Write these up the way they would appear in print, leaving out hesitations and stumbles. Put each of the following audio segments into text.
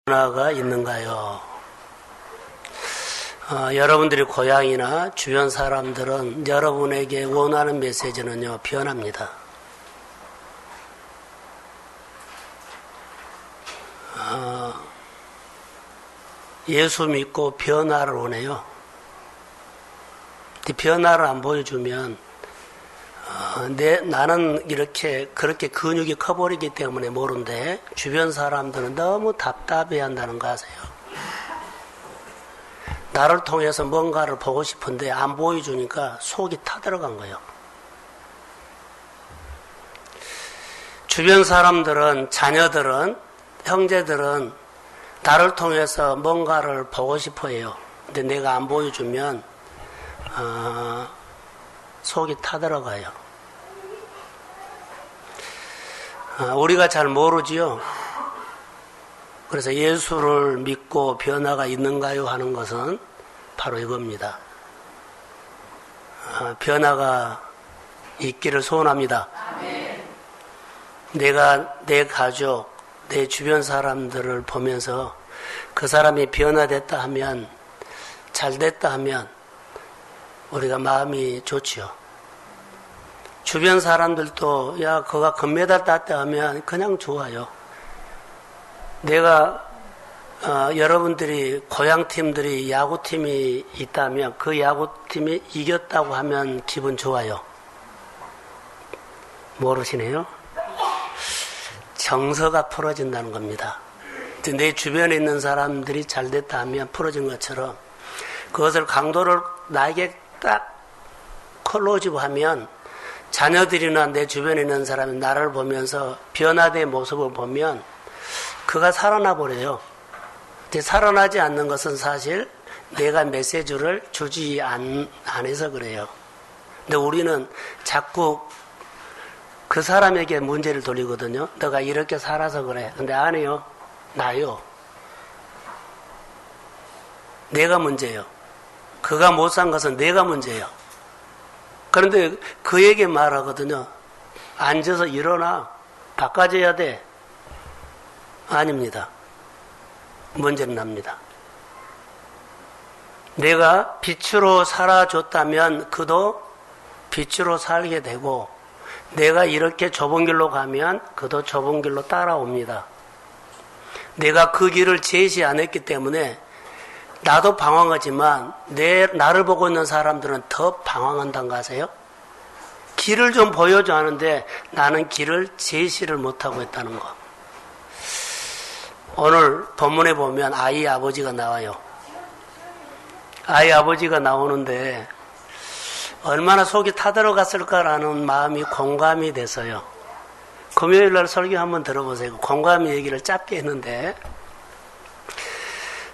변화가 있는가요? 여러분들이 고향이나 주변 사람들은 여러분에게 원하는 메시지는요, 변화입니다. 예수 믿고 변화를 원해요. 변화를 안 보여주면 나는 그렇게 근육이 커버리기 때문에 모르는데 주변 사람들은 너무 답답해한다는 거 아세요? 나를 통해서 뭔가를 보고 싶은데 안 보여주니까 속이 타들어간 거예요. 주변 사람들은, 자녀들은, 형제들은 나를 통해서 뭔가를 보고 싶어 해요. 근데 내가 안 보여주면 속이 타들어가요. 우리가 잘 모르지요. 그래서 예수를 믿고 변화가 있는가요? 하는 것은 바로 이겁니다. 변화가 있기를 소원합니다. 내가 내 가족, 내 주변 사람들을 보면서 그 사람이 변화됐다 하면, 잘됐다 하면 우리가 마음이 좋지요. 주변 사람들도 야 그가 금메달 땄다 하면 그냥 좋아요. 내가 여러분들이 고향팀들이 야구팀이 있다면 그 야구팀이 이겼다고 하면 기분 좋아요. 모르시네요? 정서가 풀어진다는 겁니다. 내 주변에 있는 사람들이 잘됐다 하면 풀어진 것처럼 그것을 강도를 나에게 딱 클로즈업 하면 자녀들이나 내 주변에 있는 사람이 나를 보면서 변화된 모습을 보면 그가 살아나 버려요. 근데 살아나지 않는 것은 사실 내가 메시지를 주지 않아서 그래요. 근데 우리는 자꾸 그 사람에게 문제를 돌리거든요. 너가 이렇게 살아서 그래. 근데 아니요. 나요. 내가 문제예요. 그가 못 산 것은 내가 문제예요. 그런데 그에게 말하거든요. 앉아서 일어나. 바꿔줘야 돼. 아닙니다. 문제는 납니다. 내가 빛으로 살아줬다면 그도 빛으로 살게 되고 내가 이렇게 좁은 길로 가면 그도 좁은 길로 따라옵니다. 내가 그 길을 제시 안 했기 때문에 나도 방황하지만 나를 보고 있는 사람들은 더 방황한다는 거 아세요? 길을 좀 보여줘 하는데 나는 길을 제시를 못하고 있다는 거. 오늘 본문에 보면 아이 아버지가 나와요. 아이 아버지가 나오는데 얼마나 속이 타들어갔을까라는 마음이 공감이 돼서요. 금요일날 설교 한번 들어보세요. 공감 얘기를 짧게 했는데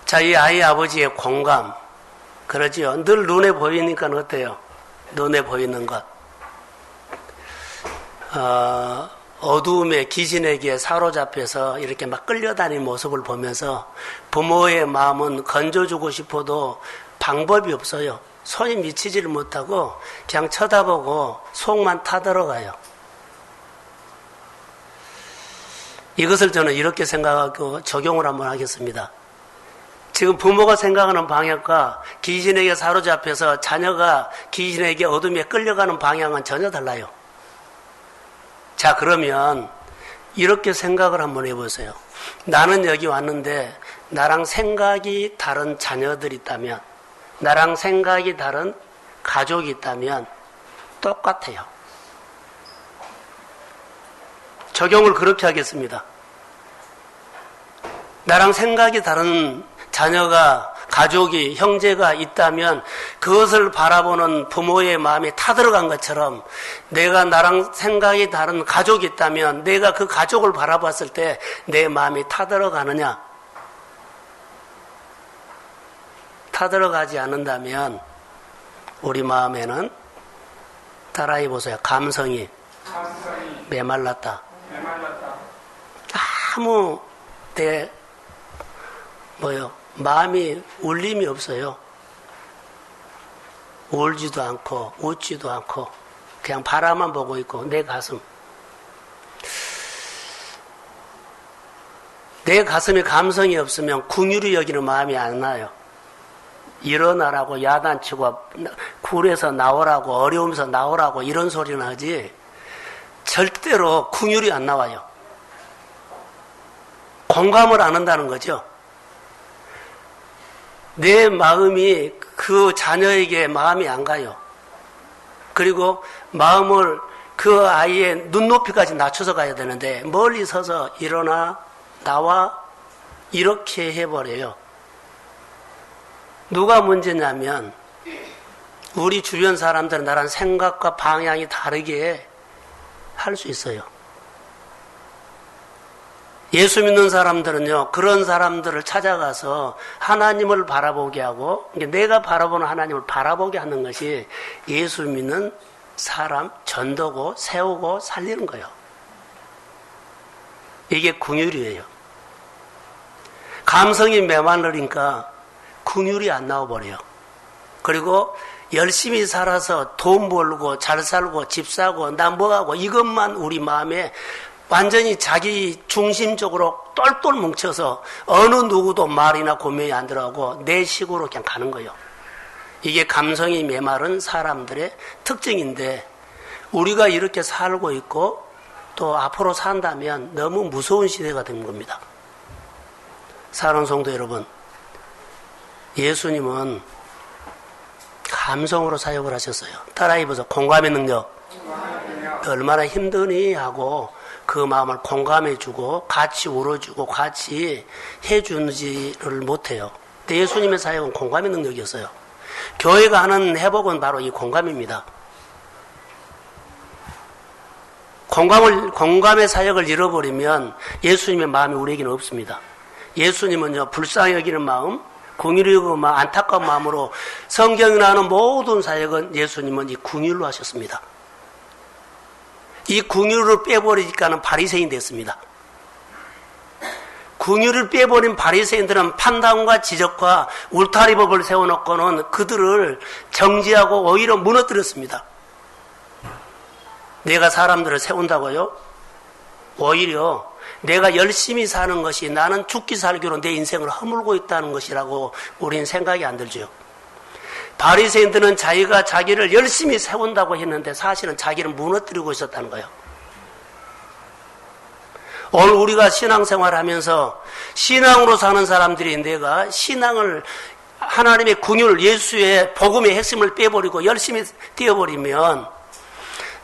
자, 이 아이 아버지의 공감 그러지요. 늘 눈에 보이니까 어때요? 눈에 보이는 것. 어두움의 귀신에게 사로잡혀서 이렇게 막 끌려다니는 모습을 보면서 부모의 마음은 건져주고 싶어도 방법이 없어요. 손이 미치지를 못하고 그냥 쳐다보고 속만 타들어가요. 이것을 저는 이렇게 생각하고 적용을 한번 하겠습니다. 지금 부모가 생각하는 방향과 귀신에게 사로잡혀서 자녀가 귀신에게 어둠에 끌려가는 방향은 전혀 달라요. 자, 그러면 이렇게 생각을 한번 해보세요. 나는 여기 왔는데 나랑 생각이 다른 자녀들이 있다면, 나랑 생각이 다른 가족이 있다면 똑같아요. 적용을 그렇게 하겠습니다. 나랑 생각이 다른 자녀가, 가족이, 형제가 있다면 그것을 바라보는 부모의 마음이 타들어간 것처럼 내가 나랑 생각이 다른 가족이 있다면 내가 그 가족을 바라봤을 때 내 마음이 타들어가느냐? 타들어가지 않는다면 우리 마음에는 따라해 보세요. 감성이 메말랐다. 아무 마음이 울림이 없어요. 울지도 않고 웃지도 않고 그냥 바라만 보고 있고 내 가슴. 내 가슴에 감성이 없으면 긍휼히 여기는 마음이 안 나요. 일어나라고 야단치고 굴에서 나오라고 어려움에서 나오라고 이런 소리는 하지 절대로 긍휼이 안 나와요. 공감을 안 한다는 거죠. 내 마음이 그 자녀에게 마음이 안 가요. 그리고 마음을 그 아이의 눈높이까지 낮춰서 가야 되는데 멀리 서서 일어나 나와 이렇게 해버려요. 누가 문제냐면 우리 주변 사람들은 나랑 생각과 방향이 다르게 할 수 있어요. 예수 믿는 사람들은요, 그런 사람들을 찾아가서 하나님을 바라보게 하고, 내가 바라보는 하나님을 바라보게 하는 것이 예수 믿는 사람 전도고, 세우고, 살리는 거예요. 이게 긍휼이에요. 감성이 메말르니까 긍휼이 안 나와버려요. 그리고 열심히 살아서 돈 벌고, 잘 살고, 집 사고, 나 뭐하고, 이것만 우리 마음에 완전히 자기 중심적으로 똘똘 뭉쳐서 어느 누구도 말이나 고민이 안 들어가고 내 식으로 그냥 가는 거예요. 이게 감성이 메마른 사람들의 특징인데 우리가 이렇게 살고 있고 또 앞으로 산다면 너무 무서운 시대가 된 겁니다. 사랑하는 성도 여러분, 예수님은 감성으로 사역을 하셨어요. 따라해보세요. 공감의 능력. 얼마나 힘드니 하고 그 마음을 공감해주고 같이 울어주고 같이 해주지를 못해요. 근데 예수님의 사역은 공감의 능력이었어요. 교회가 하는 회복은 바로 이 공감입니다. 공감의 사역을 잃어버리면 예수님의 마음이 우리에게는 없습니다. 예수님은요, 불쌍히 여기는 마음, 긍휼히 여기는 마음, 안타까운 마음으로 성경이 나오는 모든 사역은 예수님은 이 긍휼로 하셨습니다. 이 긍휼을 빼버리니까는 바리새인 됐습니다. 긍휼을 빼버린 바리새인들은 판단과 지적과 울타리법을 세워놓고는 그들을 정지하고 오히려 무너뜨렸습니다. 내가 사람들을 세운다고요? 오히려 내가 열심히 사는 것이 나는 죽기 살기로 내 인생을 허물고 있다는 것이라고 우리는 생각이 안 들죠. 바리새인들은 자기가 자기를 열심히 세운다고 했는데 사실은 자기를 무너뜨리고 있었다는 거예요. 오늘 우리가 신앙생활을 하면서 신앙으로 사는 사람들이 내가 신앙을 하나님의 긍휼, 예수의 복음의 핵심을 빼버리고 열심히 뛰어버리면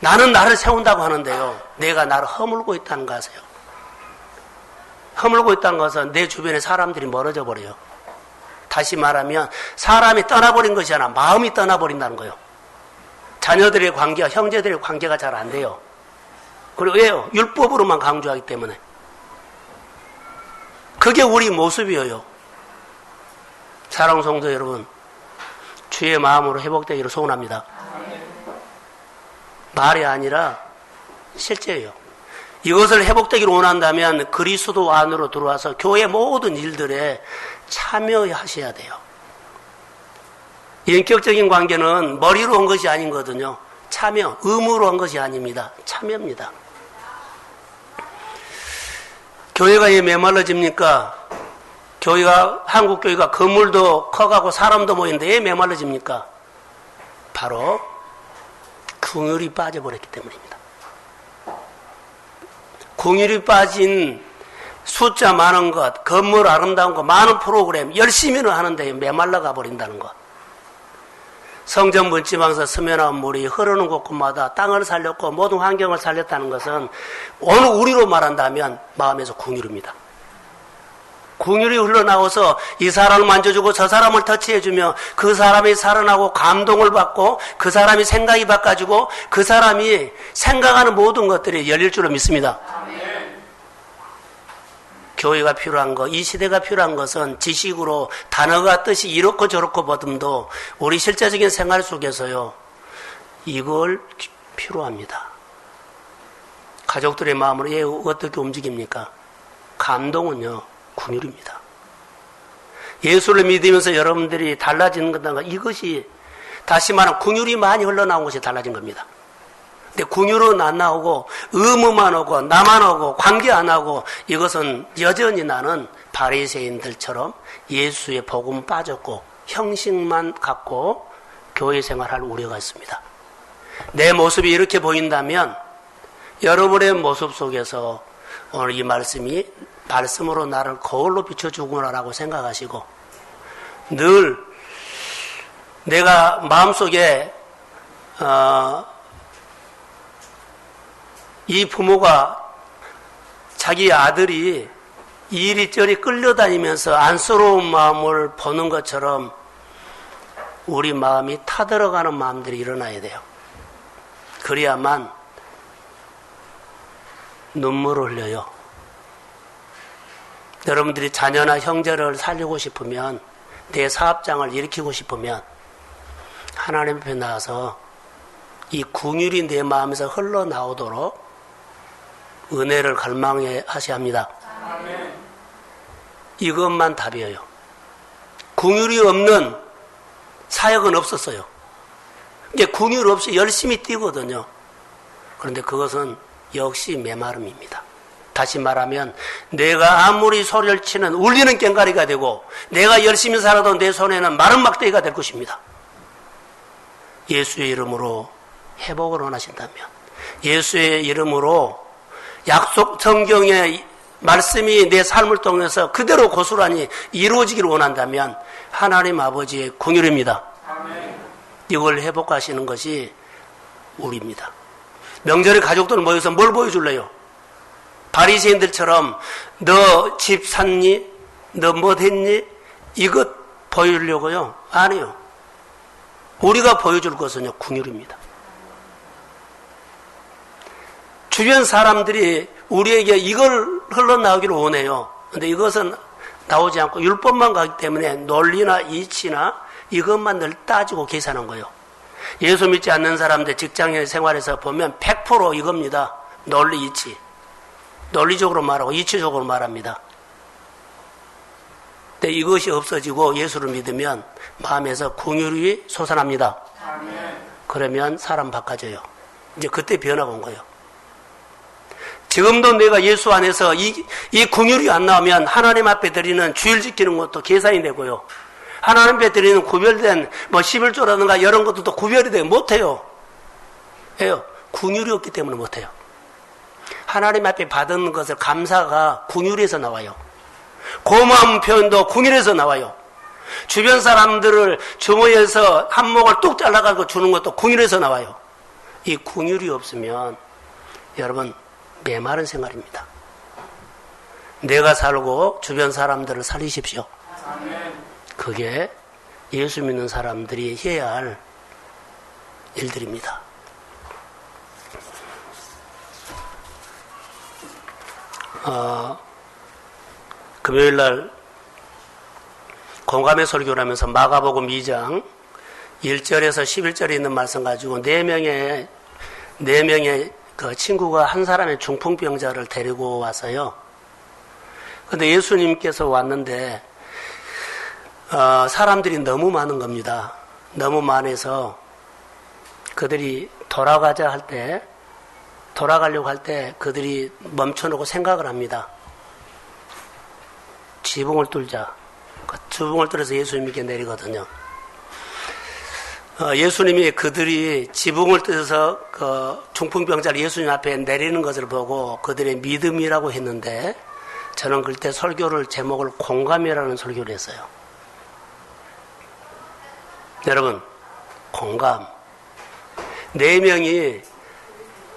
나는 나를 세운다고 하는데요. 내가 나를 허물고 있다는 거 아세요? 허물고 있다는 것은 내 주변에 사람들이 멀어져 버려요. 다시 말하면 사람이 떠나버린 것이 아니라 마음이 떠나버린다는 거예요. 자녀들의 관계와 형제들의 관계가 잘 안 돼요. 그리고 왜요? 율법으로만 강조하기 때문에. 그게 우리 모습이에요. 사랑하는 성도 여러분, 주의 마음으로 회복되기를 소원합니다. 말이 아니라 실제예요. 이것을 회복되기를 원한다면 그리스도 안으로 들어와서 교회 모든 일들에 참여하셔야 돼요. 인격적인 관계는 머리로 온 것이 아니거든요. 참여, 의무로 한 것이 아닙니다. 참여입니다. 교회가 왜 메말라집니까? 한국 교회가 건물도 커가고 사람도 모이는데 왜 메말라집니까? 바로 긍휼이 빠져버렸기 때문입니다. 긍휼이 빠진 숫자 많은 것, 건물 아름다운 것, 많은 프로그램 열심히는 하는데 메말라가 버린다는 것. 성전 문지방에서 스며나온 물이 흐르는 곳곳마다 땅을 살렸고 모든 환경을 살렸다는 것은 오늘 우리로 말한다면 마음에서 긍휼입니다. 긍휼이 흘러나와서 이 사람을 만져주고 저 사람을 터치해주며 그 사람이 살아나고 감동을 받고 그 사람이 생각이 바꿔지고 그 사람이 생각하는 모든 것들이 열릴 줄로 믿습니다. 교회가 필요한 것, 이 시대가 필요한 것은 지식으로 단어가 뜻이 이렇고 저렇고 보듬도 우리 실제적인 생활 속에서요, 이걸 필요합니다. 가족들의 마음으로 얘 어떻게 움직입니까? 감동은요, 긍휼입니다. 예수를 믿으면서 여러분들이 달라지는 것인가, 이것이 다시 말하면 긍휼이 많이 흘러나온 것이 달라진 겁니다. 근데 궁유로는 안 나오고 의무만 오고 나만 오고 관계 안 하고 이것은 여전히 나는 바리새인들처럼 예수의 복음 빠졌고 형식만 갖고 교회 생활할 우려가 있습니다. 내 모습이 이렇게 보인다면 여러분의 모습 속에서 오늘 이 말씀으로 나를 거울로 비춰주구나라고 생각하시고 늘 내가 마음속에 이 부모가 자기 아들이 이리저리 끌려다니면서 안쓰러운 마음을 보는 것처럼 우리 마음이 타들어가는 마음들이 일어나야 돼요. 그래야만 눈물을 흘려요. 여러분들이 자녀나 형제를 살리고 싶으면 내 사업장을 일으키고 싶으면 하나님 앞에 나와서 이 궁율이 내 마음에서 흘러나오도록 은혜를 갈망하셔야 합니다. 아멘. 이것만 답이에요. 궁율이 없는 사역은 없었어요. 이게 궁율 없이 열심히 뛰거든요. 그런데 그것은 역시 메마름입니다. 다시 말하면 내가 아무리 소리를 치는 울리는 꽹과리가 되고 내가 열심히 살아도 내 손에는 마른 막대기가 될 것입니다. 예수의 이름으로 회복을 원하신다면, 예수의 이름으로 약속 성경의 말씀이 내 삶을 통해서 그대로 고스란히 이루어지기를 원한다면 하나님 아버지의 긍휼입니다. 이걸 회복하시는 것이 우리입니다. 명절에 가족들 모여서 뭘 보여줄래요? 바리새인들처럼 너 집 샀니? 너 뭐 됐니? 이것 보여주려고요? 아니요. 우리가 보여줄 것은요, 긍휼입니다. 주변 사람들이 우리에게 이걸 흘러나오기를 원해요. 근데 이것은 나오지 않고 율법만 가기 때문에 논리나 이치나 이것만 늘 따지고 계산한 거예요. 예수 믿지 않는 사람들 직장 생활에서 보면 100% 이겁니다. 논리 이치. 논리적으로 말하고 이치적으로 말합니다. 근데 이것이 없어지고 예수를 믿으면 마음에서 긍휼이 솟아납니다. 그러면 사람 바꿔져요. 이제 그때 변화가 온 거예요. 지금도 내가 예수 안에서 이 긍휼이 안 나오면 하나님 앞에 드리는 주일 지키는 것도 계산이 되고요. 하나님 앞에 드리는 구별된 11조라든가 이런 것도 구별이 되고 못해요. 해요. 긍휼이 없기 때문에 못해요. 하나님 앞에 받은 것을 감사가 긍휼에서 나와요. 고마운 표현도 긍휼에서 나와요. 주변 사람들을 주머니에서 한몫을 뚝 잘라가지고 주는 것도 긍휼에서 나와요. 이 긍휼이 없으면 여러분 메마른 생활입니다. 내가 살고 주변 사람들을 살리십시오. 그게 예수 믿는 사람들이 해야 할 일들입니다. 금요일날 공감의 설교를 하면서 마가복음 2장 1절에서 11절에 있는 말씀 가지고 4명의 그 친구가 한 사람의 중풍병자를 데리고 왔어요. 근데 예수님께서 왔는데 사람들이 너무 많은 겁니다. 너무 많아서 그들이 돌아가려고 할 때 그들이 멈춰놓고 생각을 합니다. 지붕을 뚫자. 지붕을 뚫어서 예수님께 내리거든요. 예수님이 그들이 지붕을 뚫어서 그 중풍병자를 예수님 앞에 내리는 것을 보고 그들의 믿음이라고 했는데 저는 그때 설교를 제목을 공감이라는 설교를 했어요. 여러분, 공감. 4명이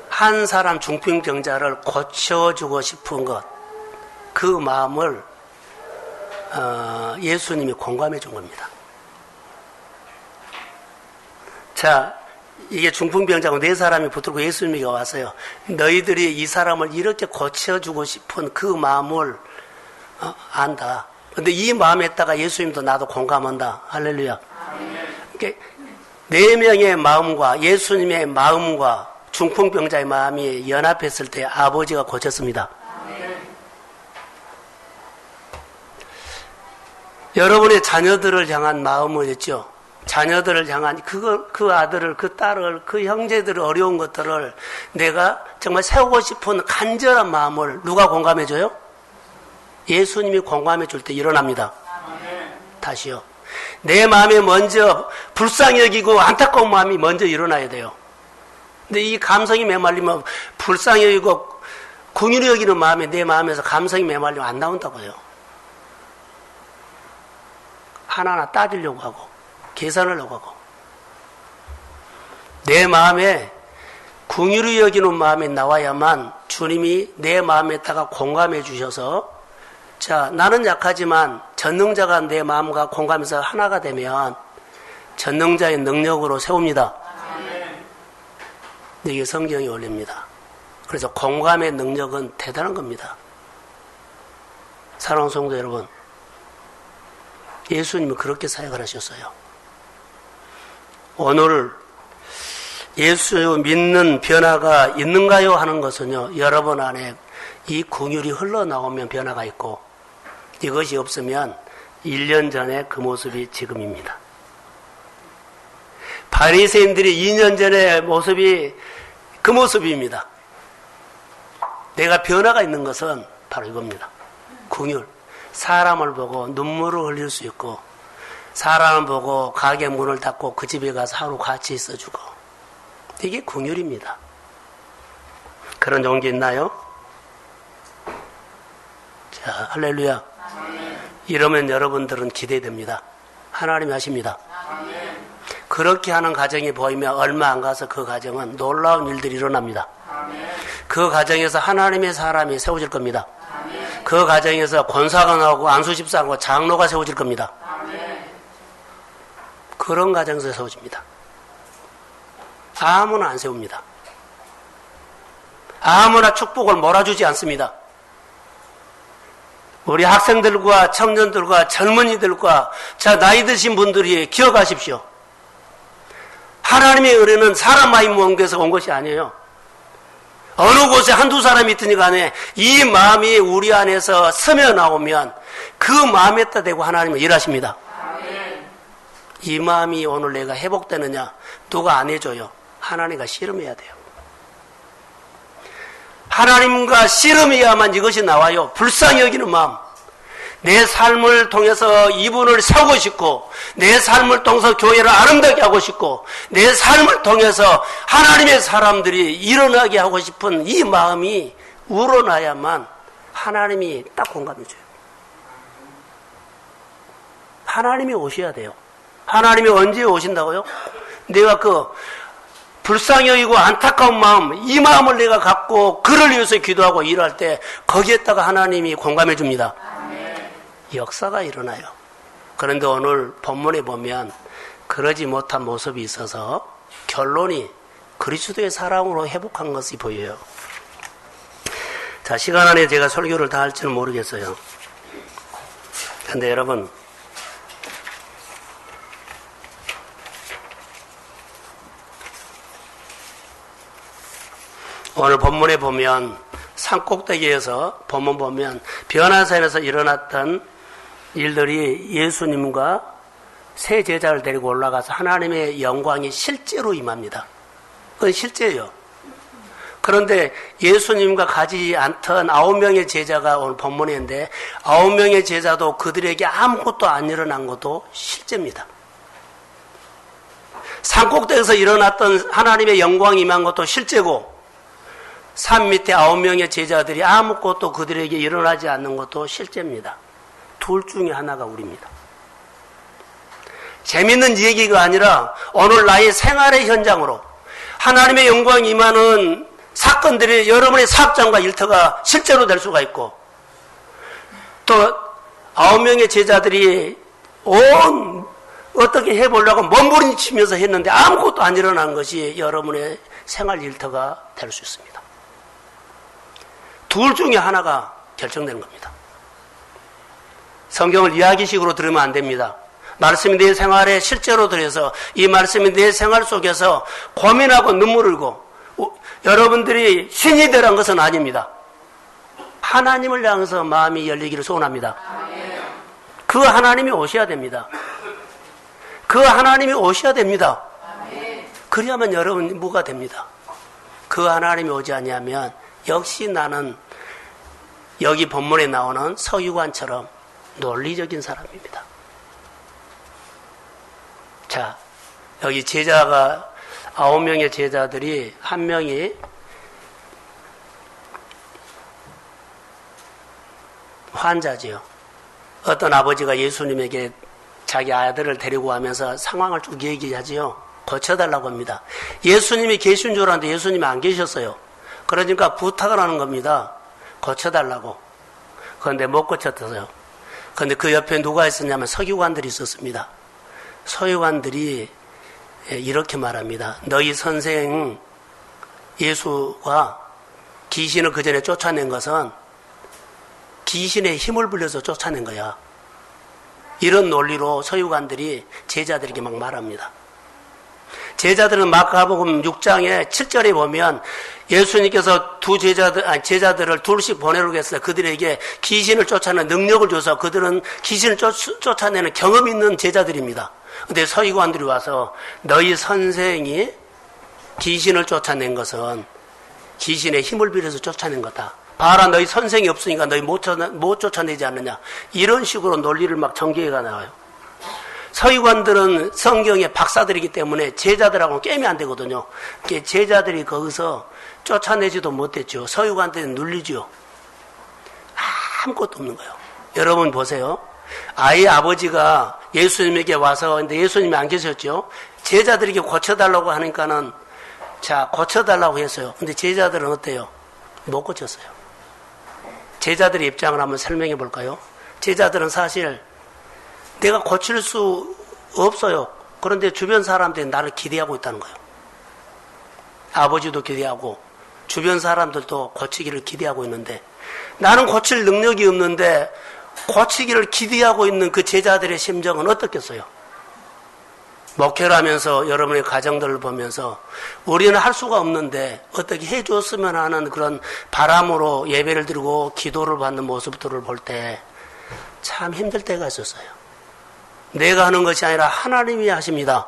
한 사람 중풍병자를 고쳐주고 싶은 것, 그 마음을 예수님이 공감해 준 겁니다. 자, 이게 중풍병자고 4사람이 붙들고 예수님에게 왔어요. 너희들이 이 사람을 이렇게 고쳐주고 싶은 그 마음을 안다. 근데 이 마음에다가 예수님도 나도 공감한다. 할렐루야. 그러니까 4명의 마음과 예수님의 마음과 중풍병자의 마음이 연합했을 때 아버지가 고쳤습니다. 여러분의 자녀들을 향한 마음을 했죠. 자녀들을 향한 그 아들을, 그 딸을, 그 형제들의 어려운 것들을 내가 정말 세우고 싶은 간절한 마음을 누가 공감해줘요? 예수님이 공감해 줄 때 일어납니다. 다시요. 내 마음에 먼저 불쌍히 여기고 안타까운 마음이 먼저 일어나야 돼요. 근데 이 감성이 메말리면 불쌍히 여기고 긍휼히 여기는 마음이 내 마음에서 감성이 메말리면 안 나온다고요. 하나하나 따지려고 하고 계산하려고 하고 내 마음에 긍휼히 여기는 마음이 나와야만 주님이 내 마음에다가 공감해 주셔서 자, 나는 약하지만 전능자가 내 마음과 공감해서 하나가 되면 전능자의 능력으로 세웁니다. 근데 이게 성경이 올립니다. 그래서 공감의 능력은 대단한 겁니다. 사랑하는 성도 여러분, 예수님은 그렇게 사역을 하셨어요. 오늘 예수 믿는 변화가 있는가요? 하는 것은요, 여러분 안에 이 긍휼이 흘러나오면 변화가 있고 이것이 없으면 1년 전에 그 모습이 지금입니다. 바리새인들이 2년 전의 모습이 그 모습입니다. 내가 변화가 있는 것은 바로 이겁니다. 긍휼. 사람을 보고 눈물을 흘릴 수 있고 사람을 보고 가게 문을 닫고 그 집에 가서 하루 같이 있어주고 이게 긍휼입니다. 그런 용기 있나요? 자, 할렐루야. 이러면 여러분들은 기대됩니다. 하나님이 하십니다. 그렇게 하는 가정이 보이면 얼마 안 가서 그 가정은 놀라운 일들이 일어납니다. 그 가정에서 하나님의 사람이 세워질 겁니다. 그 가정에서 권사가 나오고 안수집사하고 장로가 세워질 겁니다. 그런 가정에서 세워집니다. 아무나 안 세웁니다. 아무나 축복을 몰아주지 않습니다. 우리 학생들과 청년들과 젊은이들과 자 나이 드신 분들이 기억하십시오. 하나님의 은혜는 사람 마음 모음에서 온 것이 아니에요. 어느 곳에 한두 사람이 있더니 간에 이 마음이 우리 안에서 스며나오면 그 마음에 따라 되고 하나님은 일하십니다. 이 마음이 오늘 내가 회복되느냐 누가 안 해줘요. 하나님과 씨름해야 돼요. 하나님과 씨름해야만 이것이 나와요. 불쌍히 여기는 마음. 내 삶을 통해서 이분을 세우고 싶고 내 삶을 통해서 교회를 아름답게 하고 싶고 내 삶을 통해서 하나님의 사람들이 일어나게 하고 싶은 이 마음이 우러나야만 하나님이 딱 공감해줘요. 하나님이 오셔야 돼요. 하나님이 언제 오신다고요? 내가 그 불쌍히 여기고 안타까운 마음, 이 마음을 내가 갖고 그를 위해서 기도하고 일할 때 거기에다가 하나님이 공감해 줍니다. 역사가 일어나요. 그런데 오늘 본문에 보면 그러지 못한 모습이 있어서 결론이 그리스도의 사랑으로 회복한 것이 보여요. 자, 시간 안에 제가 설교를 다 할지는 모르겠어요. 근데 여러분, 오늘 본문에 보면 산꼭대기에서 본문 보면 변화산에서 일어났던 일들이 예수님과 세 제자를 데리고 올라가서 하나님의 영광이 실제로 임합니다. 그건 실제예요. 그런데 예수님과 가지 않던 9명의 제자가 오늘 본문에 있는데 9명의 제자도 그들에게 아무것도 안 일어난 것도 실제입니다. 산꼭대기에서 일어났던 하나님의 영광이 임한 것도 실제고 산 밑에 9명의 제자들이 아무것도 그들에게 일어나지 않는 것도 실제입니다. 둘 중에 하나가 우리입니다. 재밌는 얘기가 아니라 오늘 나의 생활의 현장으로 하나님의 영광이 임하는 사건들이 여러분의 사업장과 일터가 실제로 될 수가 있고 또 9명의 제자들이 어떻게 해보려고 몸부림치면서 했는데 아무것도 안 일어난 것이 여러분의 생활 일터가 될 수 있습니다. 둘 중에 하나가 결정되는 겁니다. 성경을 이야기식으로 들으면 안 됩니다. 말씀이 내 생활에 실제로 들여서 이 말씀이 내 생활 속에서 고민하고 눈물 흘고 여러분들이 신이 되란 것은 아닙니다. 하나님을 향해서 마음이 열리기를 소원합니다. 그 하나님이 오셔야 됩니다. 그 그 하나님이 오셔야 됩니다. 그래야만 여러분 뭐가 됩니다. 그 하나님이 오지 않냐면 역시 나는 여기 본문에 나오는 서기관처럼 논리적인 사람입니다. 자, 여기 제자가 9명의 제자들이 한 명이 환자지요. 어떤 아버지가 예수님에게 자기 아들을 데리고 가면서 상황을 쭉 얘기하지요. 고쳐달라고 합니다. 예수님이 계신 줄 알았는데 예수님이 안 계셨어요. 그러니까 부탁을 하는 겁니다. 고쳐달라고. 그런데 못 고쳤어요. 그런데 그 옆에 누가 있었냐면 서기관들이 있었습니다. 서기관들이 이렇게 말합니다. 너희 선생 예수가 귀신을 그 전에 쫓아낸 것은 귀신의 힘을 빌려서 쫓아낸 거야. 이런 논리로 서기관들이 제자들에게 막 말합니다. 제자들은 마가복음 6장에 7절에 보면 예수님께서 제자들을 둘씩 보내려고 했어요. 그들에게 귀신을 쫓아내는 능력을 줘서 그들은 귀신을 쫓아내는 경험 있는 제자들입니다. 근데 서기관들이 와서 너희 선생이 귀신을 쫓아낸 것은 귀신의 힘을 빌려서 쫓아낸 거다. 봐라, 너희 선생이 없으니까 너희 못 쫓아내지 않느냐. 이런 식으로 논리를 막 전개해가 나와요. 서기관들은 성경의 박사들이기 때문에 제자들하고는 게임이 안 되거든요. 제자들이 거기서 쫓아내지도 못했죠. 서기관들은 눌리죠. 아무것도 없는 거예요. 여러분 보세요. 아이 아버지가 예수님에게 와서, 근데 예수님이 안 계셨죠. 제자들에게 고쳐달라고 하니까는, 자, 고쳐달라고 했어요. 근데 제자들은 어때요? 못 고쳤어요. 제자들의 입장을 한번 설명해 볼까요? 제자들은 사실 내가 고칠 수 없어요. 그런데 주변 사람들이 나를 기대하고 있다는 거예요. 아버지도 기대하고 주변 사람들도 고치기를 기대하고 있는데 나는 고칠 능력이 없는데 고치기를 기대하고 있는 그 제자들의 심정은 어떻겠어요? 목회를 하면서 여러분의 가정들을 보면서 우리는 할 수가 없는데 어떻게 해줬으면 하는 그런 바람으로 예배를 드리고 기도를 받는 모습들을 볼 때 참 힘들 때가 있었어요. 내가 하는 것이 아니라 하나님이 하십니다.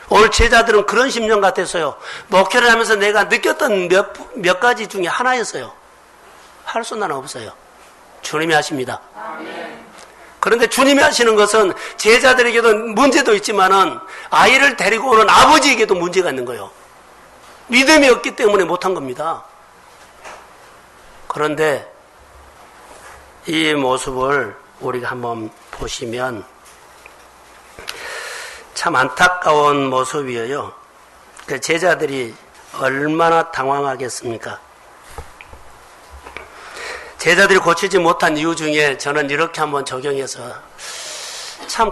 오늘 제자들은 그런 심정 같았어요. 목회를 하면서 내가 느꼈던 몇 가지 중에 하나였어요. 할 수는 없어요. 주님이 하십니다. 그런데 주님이 하시는 것은 제자들에게도 문제도 있지만은 아이를 데리고 오는 아버지에게도 문제가 있는 거예요. 믿음이 없기 때문에 못한 겁니다. 그런데 이 모습을 우리가 한번 보시면 참 안타까운 모습이에요. 그 제자들이 얼마나 당황하겠습니까? 제자들이 고치지 못한 이유 중에 저는 이렇게 한번 적용해서 참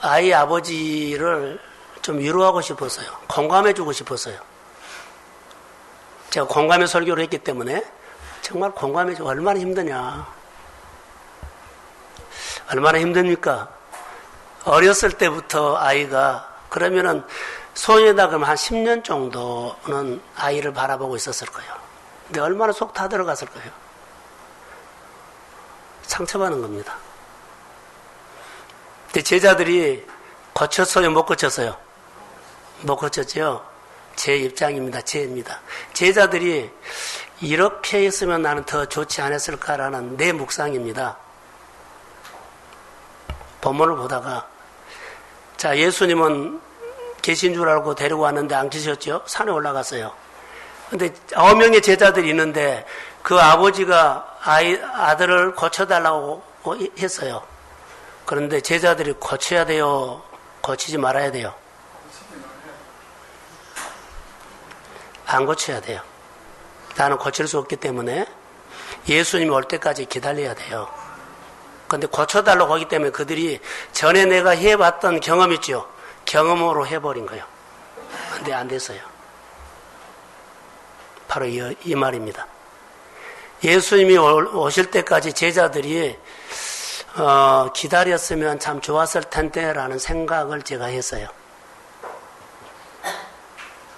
아이 아버지를 좀 위로하고 싶었어요. 공감해주고 싶었어요. 제가 공감의 설교를 했기 때문에 정말 공감해주고 얼마나 힘드냐. 얼마나 힘듭니까? 어렸을 때부터 아이가 그러면은 소위에다 그러면 한 10년 정도는 아이를 바라보고 있었을 거예요. 근데 얼마나 속 다 들어갔을 거예요. 상처받는 겁니다. 근데 제자들이 고쳤어요? 못 고쳤어요? 못 고쳤죠? 제 입장입니다. 제입니다. 제자들이 이렇게 했으면 나는 더 좋지 않았을까라는 내 묵상입니다. 본문을 보다가 자, 예수님은 계신 줄 알고 데리고 왔는데 안 계셨죠? 산에 올라갔어요. 근데 9명의 제자들이 있는데 그 아버지가 아들을 고쳐달라고 했어요. 그런데 제자들이 고쳐야 돼요? 고치지 말아야 돼요? 안 고쳐야 돼요. 나는 고칠 수 없기 때문에 예수님이 올 때까지 기다려야 돼요. 그런데 고쳐달라고 하기 때문에 그들이 전에 내가 해봤던 경험 있죠? 경험으로 해버린 거예요. 근데 안 됐어요. 바로 이 말입니다. 예수님이 오실 때까지 제자들이 기다렸으면 참 좋았을 텐데 라는 생각을 제가 했어요.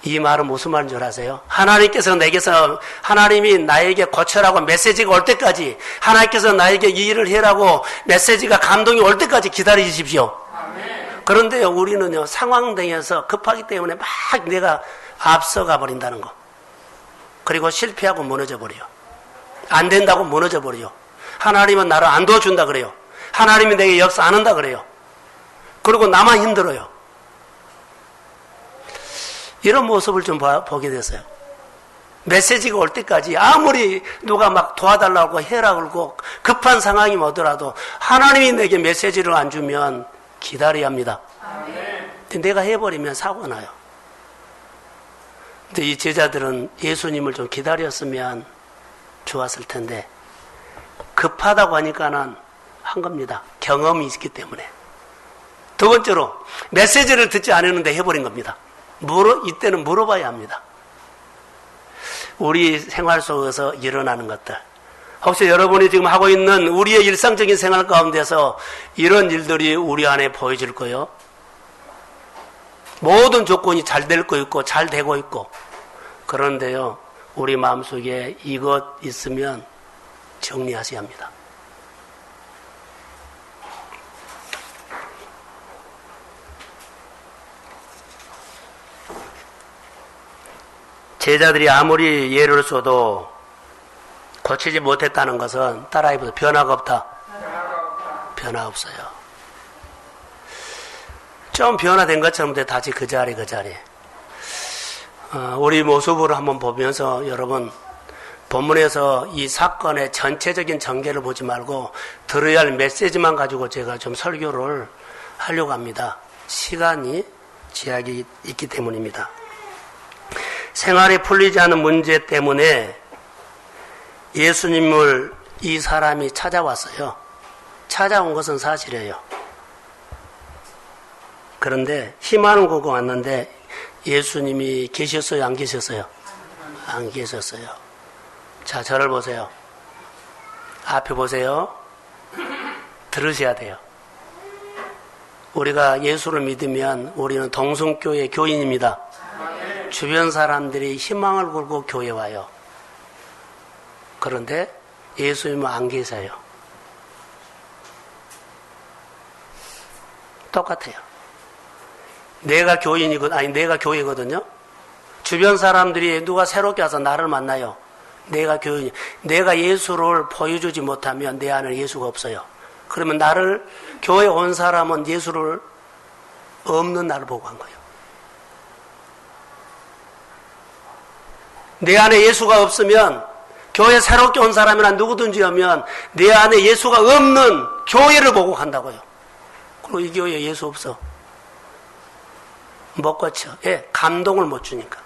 이 말은 무슨 말인 줄 아세요? 하나님이 나에게 고쳐라고 메시지가 올 때까지, 하나님께서 나에게 이 일을 해라고 메시지가 감동이 올 때까지 기다리십시오. 그런데요, 우리는요, 상황등에서 급하기 때문에 막 내가 앞서가 버린다는 거. 그리고 실패하고 무너져 버려요. 안 된다고 무너져 버려요. 하나님은 나를 안 도와준다 그래요. 하나님이 내게 역사 안 한다 그래요. 그리고 나만 힘들어요. 이런 모습을 좀 보게 됐어요. 메시지가 올 때까지 아무리 누가 막 도와달라고 해라 그러고 급한 상황이 오더라도 하나님이 내게 메시지를 안 주면 기다려야 합니다. 근데 내가 해버리면 사고가 나요. 근데 이 제자들은 예수님을 좀 기다렸으면 좋았을 텐데 급하다고 하니까는 한 겁니다. 경험이 있기 때문에. 두 번째로 메시지를 듣지 않았는데 해버린 겁니다. 이때는 물어봐야 합니다. 우리 생활 속에서 일어나는 것들. 혹시 여러분이 지금 하고 있는 우리의 일상적인 생활 가운데서 이런 일들이 우리 안에 보여질 거예요. 모든 조건이 잘 될 거 있고 잘 되고 있고. 그런데요, 우리 마음속에 이것 있으면 정리하셔야 합니다. 제자들이 아무리 예를 써도 고치지 못했다는 것은 따라해보세요. 변화가 없다. 변화 없어요. 좀 변화된 것처럼 다시 그 자리. 우리 모습을 한번 보면서 여러분, 본문에서 이 사건의 전체적인 전개를 보지 말고 들어야 할 메시지만 가지고 제가 좀 설교를 하려고 합니다. 시간이 제약이 있기 때문입니다. 생활이 풀리지 않은 문제 때문에 예수님을 이 사람이 찾아왔어요. 찾아온 것은 사실이에요. 그런데 희망을 갖고 왔는데 예수님이 계셨어요? 안 계셨어요? 안 계셨어요. 자, 저를 보세요. 앞에 보세요. 들으셔야 돼요. 우리가 예수를 믿으면 우리는 동성교회 교인입니다. 주변 사람들이 희망을 걸고 교회 와요. 그런데 예수님은 안 계세요. 똑같아요. 내가 교회거든요. 주변 사람들이 누가 새롭게 와서 나를 만나요. 내가 교인이. 내가 예수를 보여주지 못하면 내 안에 예수가 없어요. 그러면 교회에 온 사람은 예수를 없는 나를 보고 한 거예요. 내 안에 예수가 없으면, 교회 새롭게 온 사람이나 누구든지 하면 내 안에 예수가 없는 교회를 보고 간다고요. 그리고 이 교회에 예수 없어. 못 고쳐. 예, 감동을 못 주니까.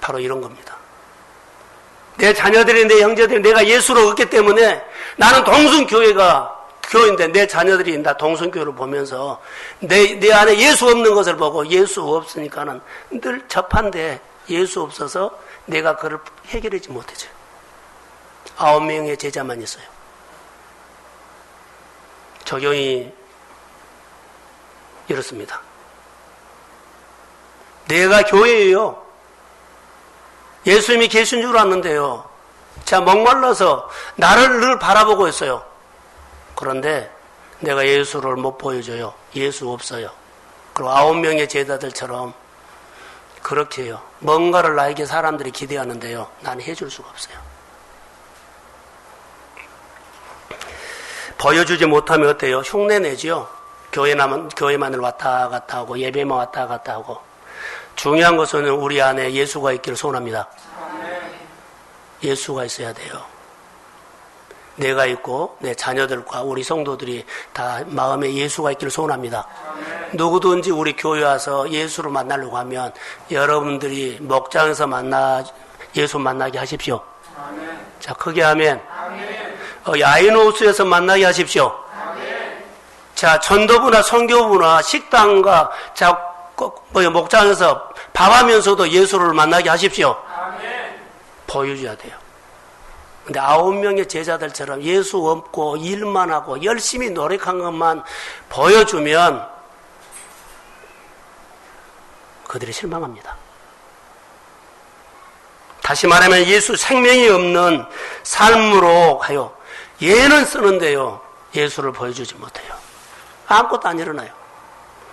바로 이런 겁니다. 내 자녀들이, 내 형제들이 내가 예수를 얻기 때문에 나는 동성교회가 교회인데 내 자녀들이 나 동성교회를 보면서 내 안에 예수 없는 것을 보고 예수 없으니까는 늘 접한데 예수 없어서 내가 그걸 해결하지 못하죠. 9명의 제자만 있어요. 적용이 이렇습니다. 내가 교회예요. 예수님이 계신 줄 알았는데요. 제가 목말라서 나를 늘 바라보고 있어요. 그런데 내가 예수를 못 보여줘요. 예수 없어요. 그리고 9명의 제자들처럼 그렇게 해요. 뭔가를 나에게 사람들이 기대하는데요. 나는 해줄 수가 없어요. 보여주지 못하면 어때요? 흉내내지요. 교회만을 왔다 갔다 하고 예배만 왔다 갔다 하고. 중요한 것은 우리 안에 예수가 있기를 소원합니다. 예수가 있어야 돼요. 내가 있고 내 자녀들과 우리 성도들이 다 마음에 예수가 있기를 소원합니다. 누구든지 우리 교회 와서 예수를 만나려고 하면 여러분들이 목장에서 예수 만나게 하십시오. 자, 크게 하면 야인호수에서 만나게 하십시오. 자, 전도부나 선교부나 식당과 목장에서 밥하면서도 예수를 만나게 하십시오. 보여줘야 돼요. 근데 9명의 제자들처럼 예수 없고 일만 하고 열심히 노력한 것만 보여주면 그들이 실망합니다. 다시 말하면 예수 생명이 없는 삶으로 가요. 예는 쓰는데요. 예수를 보여주지 못해요. 아무것도 안 일어나요.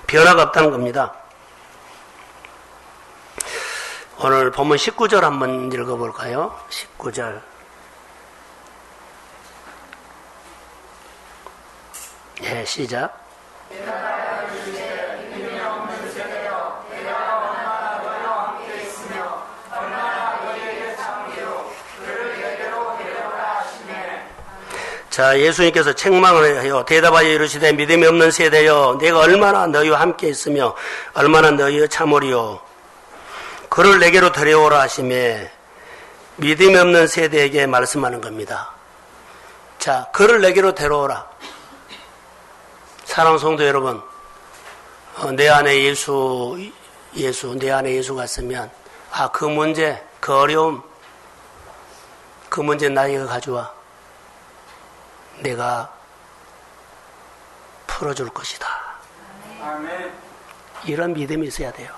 변화가 없다는 겁니다. 오늘 본문 19절 한번 읽어볼까요? 19절. 예, 시작. 자, 예수님께서 책망을 해요. 대답하여 이르시되 믿음이 없는 세대여, 내가 얼마나 너희와 함께 있으며 얼마나 너희와 참으리요. 그를 내게로 데려오라 하시매 믿음이 없는 세대에게 말씀하는 겁니다. 자, 그를 내게로 데려오라. 사랑하는 성도 여러분, 내 안에 내 안에 예수가 있으면, 그 문제, 그 어려움, 그 문제 나에게 가져와. 내가 풀어줄 것이다. 아멘. 이런 믿음이 있어야 돼요.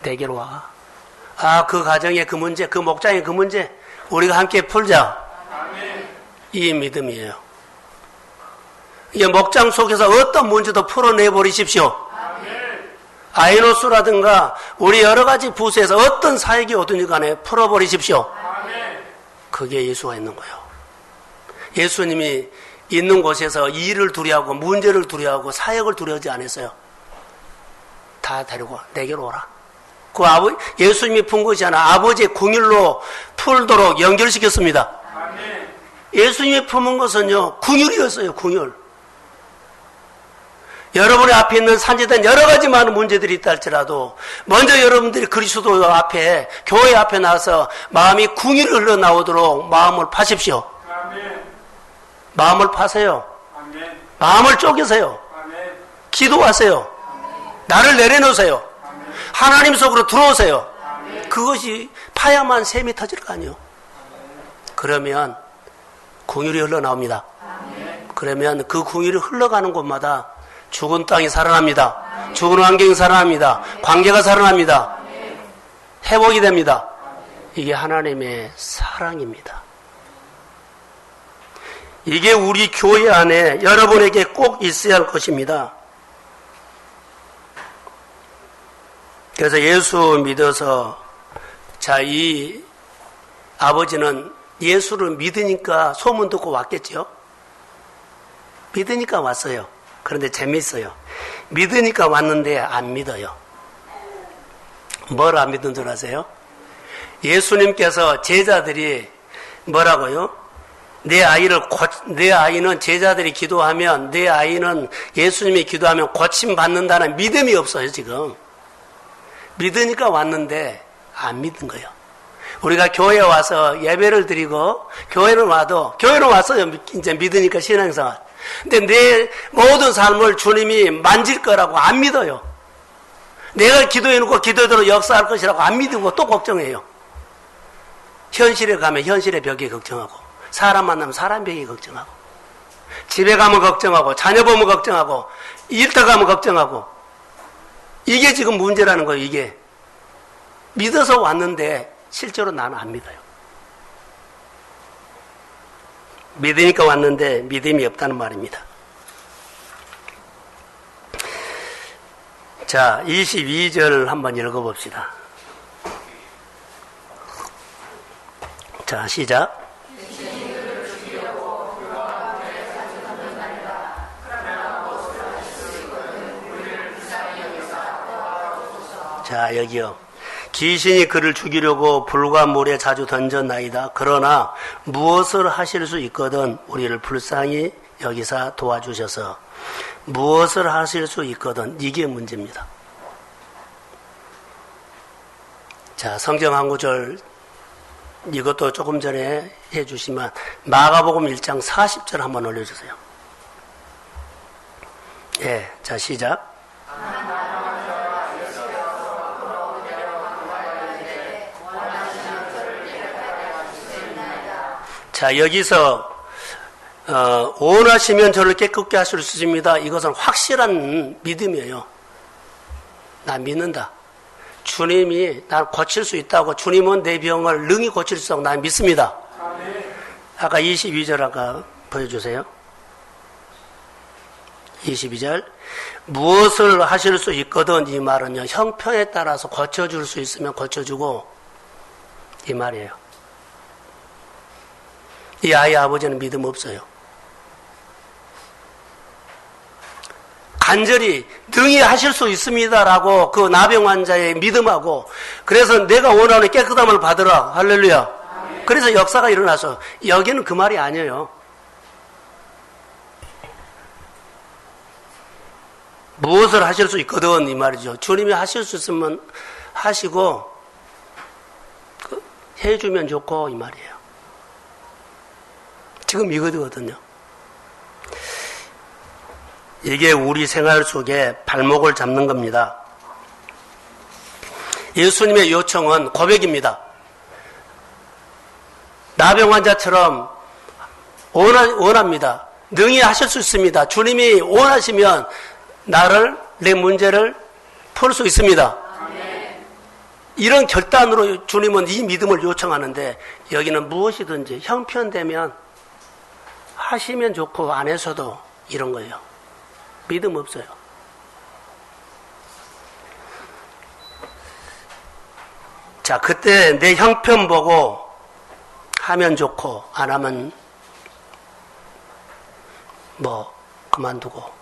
내게로 와. 그 가정의 그 문제, 그 목장의 그 문제, 우리가 함께 풀자. 아멘. 이 믿음이에요. 이 목장 속에서 어떤 문제도 풀어내버리십시오. 아멘. 아이노스라든가 우리 여러 가지 부서에서 어떤 사역이 오든지 간에 풀어버리십시오. 아멘. 그게 예수가 있는 거예요. 예수님이 있는 곳에서 일을 두려워하고 문제를 두려워하고 사역을 두려워하지 않았어요. 다 데리고 내게로 오라. 예수님이 푼 것이 아니라 아버지의 궁율로 풀도록 연결시켰습니다. 아멘. 예수님이 품은 것은요, 궁율이었어요. 궁율. 여러분의 앞에 있는 산재된 여러 가지 많은 문제들이 있다 할지라도 먼저 여러분들이 그리스도 앞에, 교회 앞에 나와서 마음이 궁율이 흘러나오도록 마음을 파십시오. 아멘. 마음을 파세요. 아멘. 마음을 쪼개세요. 아멘. 기도하세요. 아멘. 나를 내려놓으세요. 아멘. 하나님 속으로 들어오세요. 아멘. 그것이 파야만 샘이 터질 거 아니에요. 그러면 궁율이 흘러나옵니다. 아멘. 그러면 그 궁율이 흘러가는 곳마다 죽은 땅이 살아납니다. 아멘. 죽은 환경이 살아납니다. 아멘. 관계가 살아납니다. 아멘. 회복이 됩니다. 아멘. 이게 하나님의 사랑입니다. 이게 우리 교회 안에 여러분에게 꼭 있어야 할 것입니다. 그래서 예수 믿어서, 이 아버지는 예수를 믿으니까 소문 듣고 왔겠죠? 믿으니까 왔어요. 그런데 재밌어요. 믿으니까 왔는데 안 믿어요. 뭘 안 믿는 줄 아세요? 예수님께서 제자들이 뭐라고요? 내 아이는 제자들이 기도하면, 내 아이는 예수님이 기도하면 고침받는다는 믿음이 없어요, 지금. 믿으니까 왔는데 안 믿은 거예요. 우리가 교회에 와서 예배를 드리고, 교회는 와서 이제 믿으니까 신앙생활. 근데 내 모든 삶을 주님이 만질 거라고 안 믿어요. 내가 기도해놓고 기도대로 역사할 것이라고 안 믿고 또 걱정해요. 현실에 가면 현실의 벽에 걱정하고, 사람 만나면 사람 벽에 걱정하고, 집에 가면 걱정하고, 자녀 보면 걱정하고, 일터 가면 걱정하고. 이게 지금 문제라는 거예요. 이게 믿어서 왔는데 실제로 나는 안 믿어요. 믿으니까 왔는데 믿음이 없다는 말입니다. 자, 22절 한번 읽어봅시다. 자, 시작. 자, 여기요. 귀신이 그를 죽이려고 불과 물에 자주 던졌나이다. 그러나 무엇을 하실 수 있거든 우리를 불쌍히 여기사 도와주셔서. 무엇을 하실 수 있거든, 이게 문제입니다. 자, 성경 한 구절 이것도 조금 전에 해주시면 마가복음 1장 40절 한번 올려주세요. 예, 자, 시작. 자, 여기서 원하시면 저를 깨끗게 하실 수 있습니다. 이것은 확실한 믿음이에요. 나 믿는다. 주님이 날 고칠 수 있다고, 주님은 내 병을 능히 고칠 수 있다고 난 믿습니다. 아까 22절 아까 보여주세요. 22절. 무엇을 하실 수 있거든, 이 말은요, 형편에 따라서 고쳐줄 수 있으면 고쳐주고, 이 말이에요. 이 아이 아버지는 믿음 없어요. 간절히 능히 하실 수 있습니다라고 그 나병 환자의 믿음하고, 그래서 내가 원하는 깨끗함을 받으라. 할렐루야. 그래서 역사가 일어나서, 여기는 그 말이 아니에요. 무엇을 하실 수 있거든, 이 말이죠. 주님이 하실 수 있으면 하시고 해주면 좋고, 이 말이에요. 지금 이거거든요. 이게 우리 생활 속에 발목을 잡는 겁니다. 예수님의 요청은 고백입니다. 나병 환자처럼 원합니다. 능히 하실 수 있습니다. 주님이 원하시면 내 문제를 풀 수 있습니다. 이런 결단으로 주님은 이 믿음을 요청하는데, 여기는 무엇이든지 형편되면 하시면 좋고 안 해서도 이런 거예요. 믿음 없어요. 자, 그때 내 형편 보고 하면 좋고 안 하면 그만두고.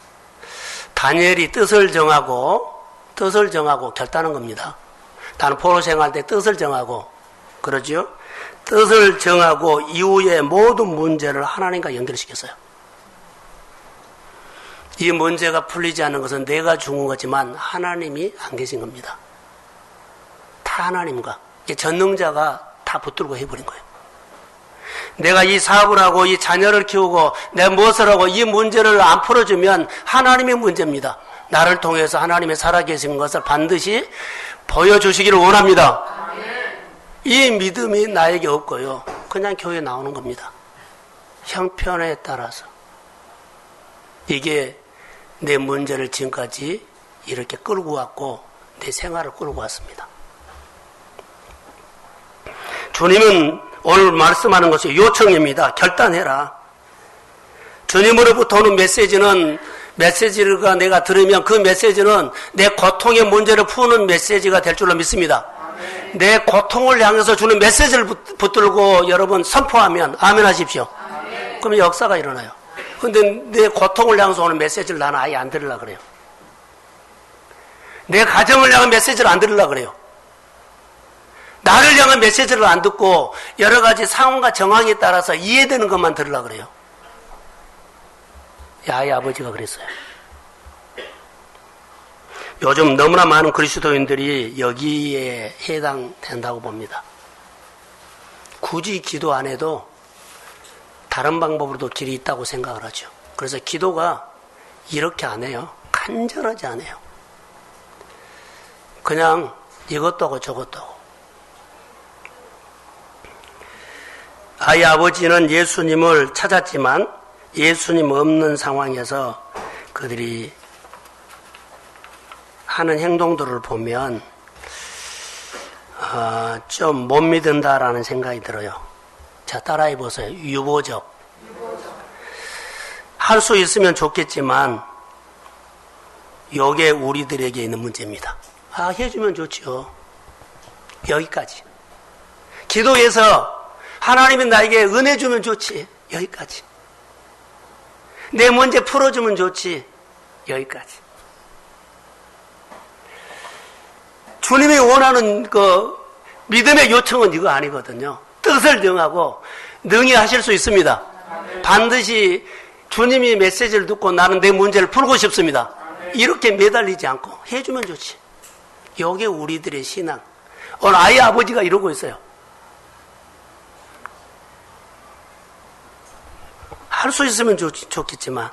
다니엘이 뜻을 정하고 결단한 겁니다. 나는 포로 생활 때 뜻을 정하고, 그러죠? 뜻을 정하고 이후에 모든 문제를 하나님과 연결시켰어요. 이 문제가 풀리지 않는 것은 내가 죽은 거지만 하나님이 안 계신 겁니다. 다 하나님과 전능자가 다 붙들고 해버린 거예요. 내가 이 사업을 하고 이 자녀를 키우고 내가 무엇을 하고 이 문제를 안 풀어주면 하나님의 문제입니다. 나를 통해서 하나님의 살아계신 것을 반드시 보여주시기를 원합니다. 이 믿음이 나에게 없고요, 그냥 교회에 나오는 겁니다. 형편에 따라서. 이게 내 문제를 지금까지 이렇게 끌고 왔고 내 생활을 끌고 왔습니다. 주님은 오늘 말씀하는 것이 요청입니다. 결단해라. 주님으로부터 오는 메시지가 내가 들으면 그 메시지는 내 고통의 문제를 푸는 메시지가 될 줄로 믿습니다. 내 고통을 향해서 주는 메시지를 붙들고 여러분 선포하면 아멘 하십시오. 그러면 역사가 일어나요. 근데 내 고통을 향해서 오는 메시지를 나는 아예 안 들으려고 그래요. 내 가정을 향한 메시지를 안 들으려고 그래요. 나를 향한 메시지를 안 듣고 여러 가지 상황과 정황에 따라서 이해되는 것만 들으려고 그래요. 아이 아버지가 그랬어요. 요즘 너무나 많은 그리스도인들이 여기에 해당된다고 봅니다. 굳이 기도 안 해도 다른 방법으로도 길이 있다고 생각을 하죠. 그래서 기도가 이렇게 안 해요. 간절하지 않아요. 그냥 이것도 하고 저것도 하고. 아이 아버지는 예수님을 찾았지만 예수님 없는 상황에서 그들이 하는 행동들을 보면 좀 못 믿는다라는 생각이 들어요. 자, 따라해 보세요. 유보적. 할 수 있으면 좋겠지만 이게 우리들에게 있는 문제입니다. 해주면 좋죠. 여기까지. 기도해서 하나님이 나에게 은혜 주면 좋지. 여기까지. 내 문제 풀어주면 좋지. 여기까지. 주님이 원하는 그 믿음의 요청은 이거 아니거든요. 뜻을 정하고 능히 하실 수 있습니다. 반드시 주님이 메시지를 듣고 나는 내 문제를 풀고 싶습니다. 이렇게 매달리지 않고 해주면 좋지. 이게 우리들의 신앙. 오늘 아이 아버지가 이러고 있어요. 할 수 있으면 좋겠지만,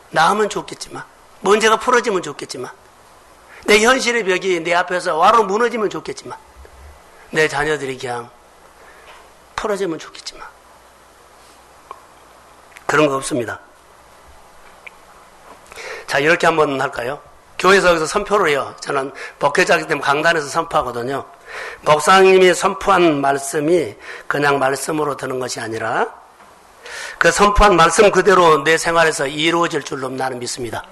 나으면 좋겠지만, 문제가 풀어지면 좋겠지만, 내 현실의 벽이 내 앞에서 와로 무너지면 좋겠지만, 내 자녀들이 그냥 풀어지면 좋겠지만, 그런 거 없습니다. 자, 이렇게 한번 할까요? 교회에서 여기서 선포를 해요. 저는 목회자이기 때문에 강단에서 선포하거든요. 목사님이 선포한 말씀이 그냥 말씀으로 드는 것이 아니라 그 선포한 말씀 그대로 내 생활에서 이루어질 줄로 나는 믿습니다.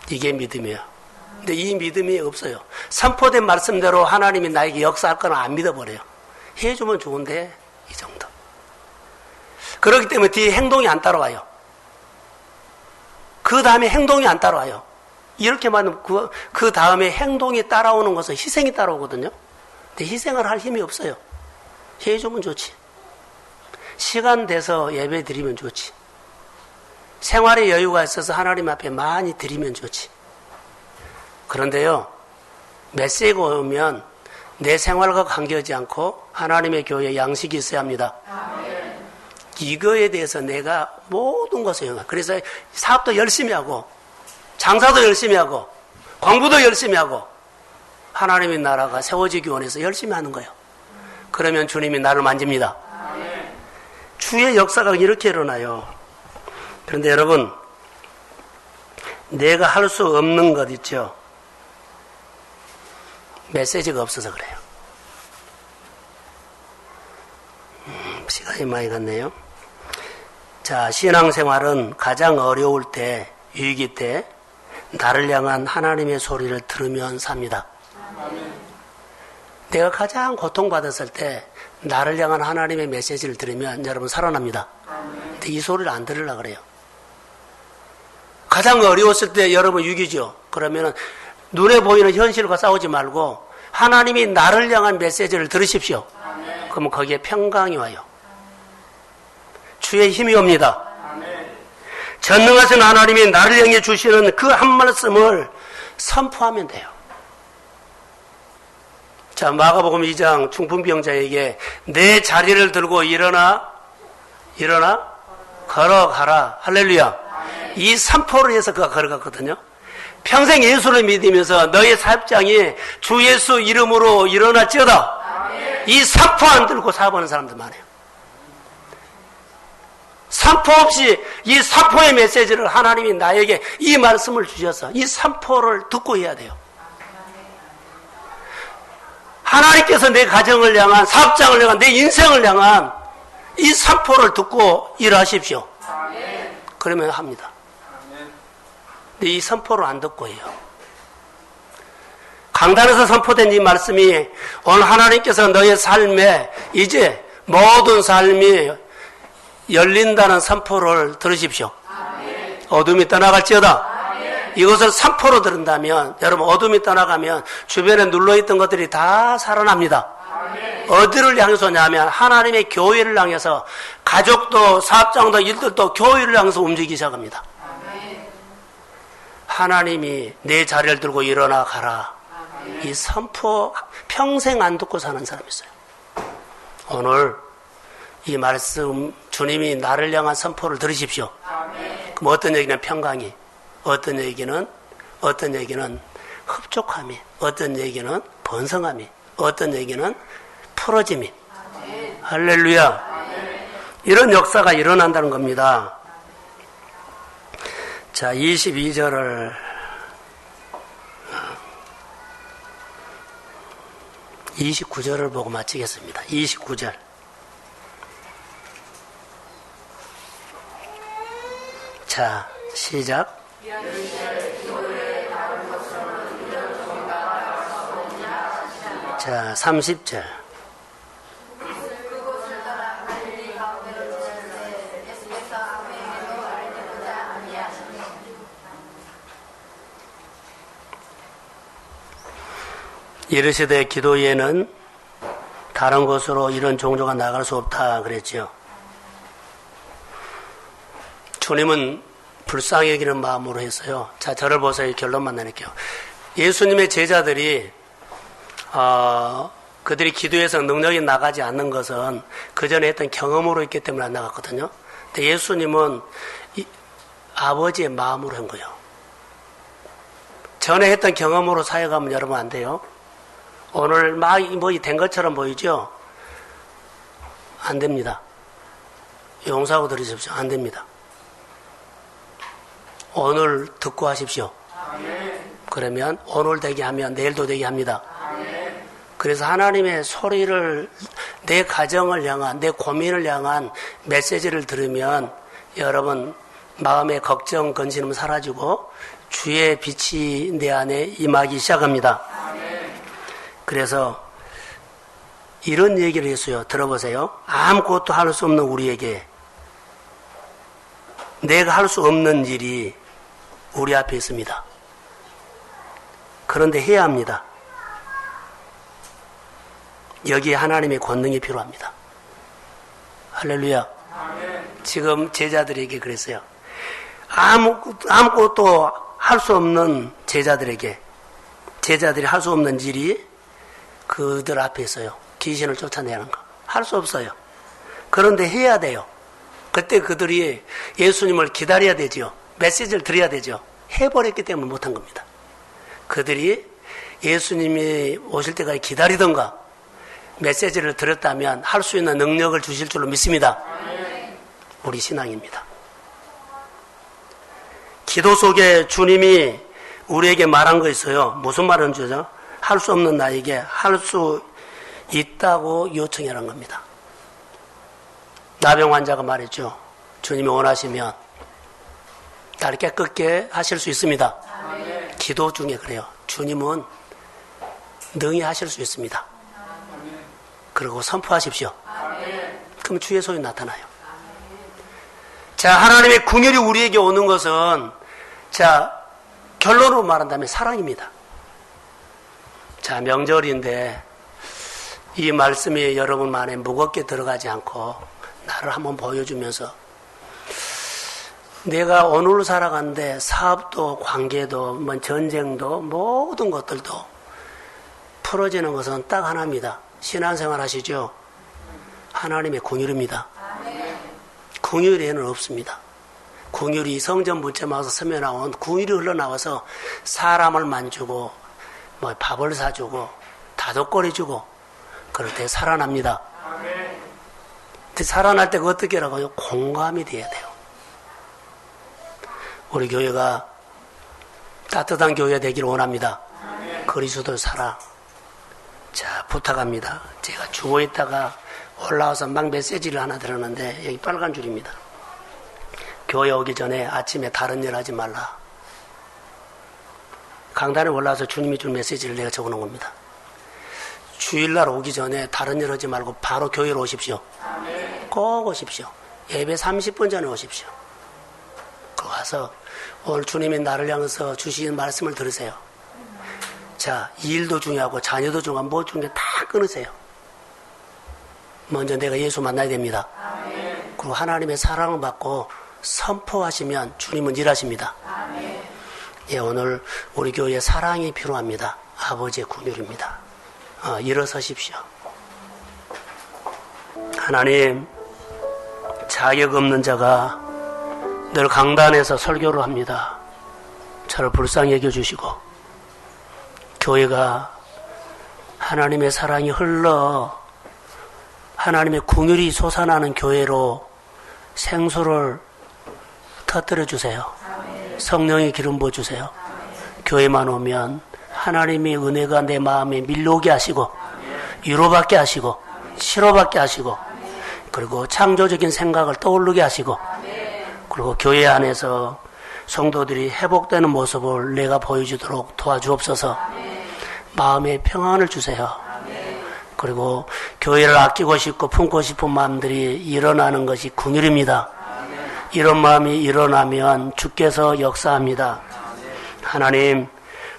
이게 믿음이에요. 근데 이 믿음이 없어요. 선포된 말씀대로 하나님이 나에게 역사할 거는 안 믿어버려요. 해주면 좋은데 이 정도. 그렇기 때문에 뒤에 행동이 안 따라와요. 그 다음에 행동이 안 따라와요. 이렇게 말하면 그 다음에 행동이 따라오는 것은 희생이 따라오거든요. 근데 희생을 할 힘이 없어요. 해주면 좋지. 시간 돼서 예배 드리면 좋지. 생활에 여유가 있어서 하나님 앞에 많이 드리면 좋지. 그런데요, 메시지가 오면 내 생활과 관계하지 않고 하나님의 교회에 양식이 있어야 합니다. 이거에 대해서 내가 모든 것을 영합. 그래서 사업도 열심히 하고, 장사도 열심히 하고, 공부도 열심히 하고, 하나님의 나라가 세워지기 원해서 열심히 하는 거예요. 그러면 주님이 나를 만집니다. 주의 역사가 이렇게 일어나요. 그런데 여러분, 내가 할 수 없는 것 있죠? 메시지가 없어서 그래요. 시간이 많이 갔네요. 자, 신앙생활은 가장 어려울 때, 위기 때 나를 향한 하나님의 소리를 들으면 삽니다. 내가 가장 고통받았을 때 나를 향한 하나님의 메시지를 들으면 여러분 살아납니다. 근데 이 소리를 안 들으려고 그래요. 가장 어려웠을 때 여러분 위기죠. 그러면 눈에 보이는 현실과 싸우지 말고 하나님이 나를 향한 메시지를 들으십시오. 그러면 거기에 평강이 와요. 주의 힘이 옵니다. 전능하신 하나님이 나를 향해 주시는 그 한 말씀을 선포하면 돼요. 자, 마가복음 2장 중풍병자에게 내 자리를 들고 일어나 걸어가라. 할렐루야. 이 선포를 해서 그가 걸어갔거든요. 평생 예수를 믿으면서 너의 사업장이 주 예수 이름으로 일어날지어다. 이 선포 안 들고 사업하는 사람들 많아요. 선포 없이 이 선포의 메시지를 하나님이 나에게 이 말씀을 주셔서 이 선포를 듣고 해야 돼요. 하나님께서 내 가정을 향한, 사업장을 향한, 내 인생을 향한 이 선포를 듣고 일하십시오. 그러면 합니다. 근데 이 선포를 안 듣고 해요. 강단에서 선포된 이 말씀이 오늘 하나님께서 너의 삶에 이제 모든 삶이 열린다는 선포를 들으십시오. 어둠이 떠나갈지어다. 이것을 선포로 들은다면 여러분 어둠이 떠나가면 주변에 눌러있던 것들이 다 살아납니다. 어디를 향해서냐면 하나님의 교회를 향해서 가족도 사업장도 일들도 교회를 향해서 움직이기 시작합니다. 하나님이 내 자리를 들고 일어나 가라. 이 선포 평생 안 듣고 사는 사람이 있어요. 오늘 이 말씀 주님이 나를 향한 선포를 들으십시오. 그럼 어떤 얘기는 평강이, 어떤 얘기는 흡족함이, 어떤 얘기는 번성함이, 어떤 얘기는 풀어짐이. 할렐루야. 이런 역사가 일어난다는 겁니다. 자, 22절을 29절을 보고 마치겠습니다. 29절. 자, 시작. 자, 30절. 이르시되 기도에는 다른 곳으로 이런 종조가 나갈 수 없다 그랬죠. 주님은 불쌍히 여기는 마음으로 했어요. 자, 저를 보세요. 결론만 내릴게요. 예수님의 제자들이 그들이 기도해서 능력이 나가지 않는 것은 그 전에 했던 경험으로 있기 때문에 안 나갔거든요. 근데 예수님은 아버지의 마음으로 한 거예요. 전에 했던 경험으로 사역하면 여러분 안 돼요. 오늘 막 된 것처럼 보이죠? 안 됩니다. 용서하고 들으십시오. 안 됩니다. 오늘 듣고 하십시오. 그러면 오늘 되게 하면 내일도 되게 합니다. 그래서 하나님의 소리를 내 가정을 향한, 내 고민을 향한 메시지를 들으면 여러분 마음의 걱정, 근심은 사라지고 주의 빛이 내 안에 임하기 시작합니다. 그래서 이런 얘기를 했어요. 들어보세요. 아무것도 할 수 없는 우리에게 내가 할 수 없는 일이 우리 앞에 있습니다. 그런데 해야 합니다. 여기에 하나님의 권능이 필요합니다. 할렐루야. 지금 제자들에게 그랬어요. 아무것도 할 수 없는 제자들이 할 수 없는 일이 그들 앞에 있어요. 귀신을 쫓아내는 거. 할 수 없어요. 그런데 해야 돼요. 그때 그들이 예수님을 기다려야 되죠. 메시지를 드려야 되죠. 해버렸기 때문에 못한 겁니다. 그들이 예수님이 오실 때까지 기다리던가 메시지를 드렸다면 할 수 있는 능력을 주실 줄로 믿습니다. 우리 신앙입니다. 기도 속에 주님이 우리에게 말한 거 있어요. 무슨 말은 주죠? 할 수 없는 나에게 할 수 있다고 요청하는 겁니다. 나병 환자가 말했죠. 주님이 원하시면 나를 깨끗게 하실 수 있습니다. 기도 중에 그래요. 주님은 능히 하실 수 있습니다. 그리고 선포하십시오. 그럼 주의 손이 나타나요. 자, 하나님의 궁율이 우리에게 오는 것은, 자, 결론으로 말한다면 사랑입니다. 자, 명절인데 이 말씀이 여러분 안에 무겁게 들어가지 않고 나를 한번 보여주면서 내가 오늘 살아가는데 사업도 관계도 뭐 전쟁도 모든 것들도 풀어지는 것은 딱 하나입니다. 신앙생활 하시죠? 하나님의 궁율입니다. 궁율에는 없습니다. 궁율이 성전 문체마에서 스며나온 궁율이 흘러나와서 사람을 만지고 뭐 밥을 사주고 다독거려주고 그럴 때 살아납니다. 근데 살아날 때가 어떻게 하라고요? 공감이 돼야 돼요. 우리 교회가 따뜻한 교회 되기를 원합니다. 그리스도 사랑. 자, 부탁합니다. 제가 죽어 있다가 올라와서 막 메시지를 하나 들었는데 여기 빨간 줄입니다. 교회 오기 전에 아침에 다른 일 하지 말라. 강단에 올라와서 주님이 준 메시지를 내가 적어놓은 겁니다. 주일날 오기 전에 다른 일 하지 말고 바로 교회로 오십시오. 꼭 오십시오. 예배 30분 전에 오십시오. 그 와서 오늘 주님이 나를 향해서 주시는 말씀을 들으세요. 자, 일도 중요하고 자녀도 중요하고 뭐 중요해 다 끊으세요. 먼저 내가 예수 만나야 됩니다. 그리고 하나님의 사랑을 받고 선포하시면 주님은 일하십니다. 예, 오늘 우리 교회에 사랑이 필요합니다. 아버지의 궁율입니다. 일어서십시오. 하나님, 자격 없는 자가 늘 강단에서 설교를 합니다. 저를 불쌍히 여겨주시고 교회가 하나님의 사랑이 흘러 하나님의 궁율이 솟아나는 교회로 생수를 터뜨려 주세요. 성령의 기름 부어주세요. 교회만 오면 하나님의 은혜가 내 마음에 밀려오게 하시고 위로받게 하시고 치료받게 하시고 그리고 창조적인 생각을 떠오르게 하시고 그리고 교회 안에서 성도들이 회복되는 모습을 내가 보여주도록 도와주옵소서. 마음에 평안을 주세요. 그리고 교회를 아끼고 싶고 품고 싶은 마음들이 일어나는 것이 궁율입니다. 이런 마음이 일어나면 주께서 역사합니다. 하나님,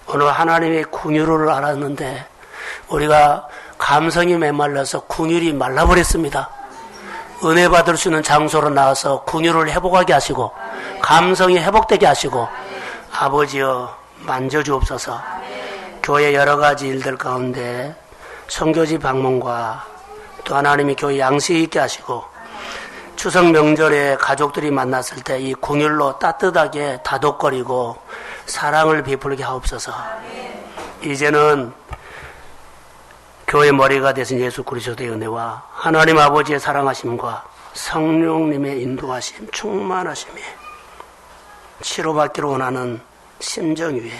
오늘 하나님의 궁율을 알았는데 우리가 감성이 메말라서 궁율이 말라버렸습니다. 은혜 받을 수 있는 장소로 나와서 궁율을 회복하게 하시고 감성이 회복되게 하시고 아버지여 만져주옵소서. 교회 여러 가지 일들 가운데 선교지 방문과 또 하나님이 교회 양식 있게 하시고 추석 명절에 가족들이 만났을 때 이 궁율로 따뜻하게 다독거리고 사랑을 베풀게 하옵소서. 이제는 교회 머리가 되신 예수 그리스도의 은혜와 하나님 아버지의 사랑하심과 성령님의 인도하심, 충만하심에 치료받기를 원하는 심정 위에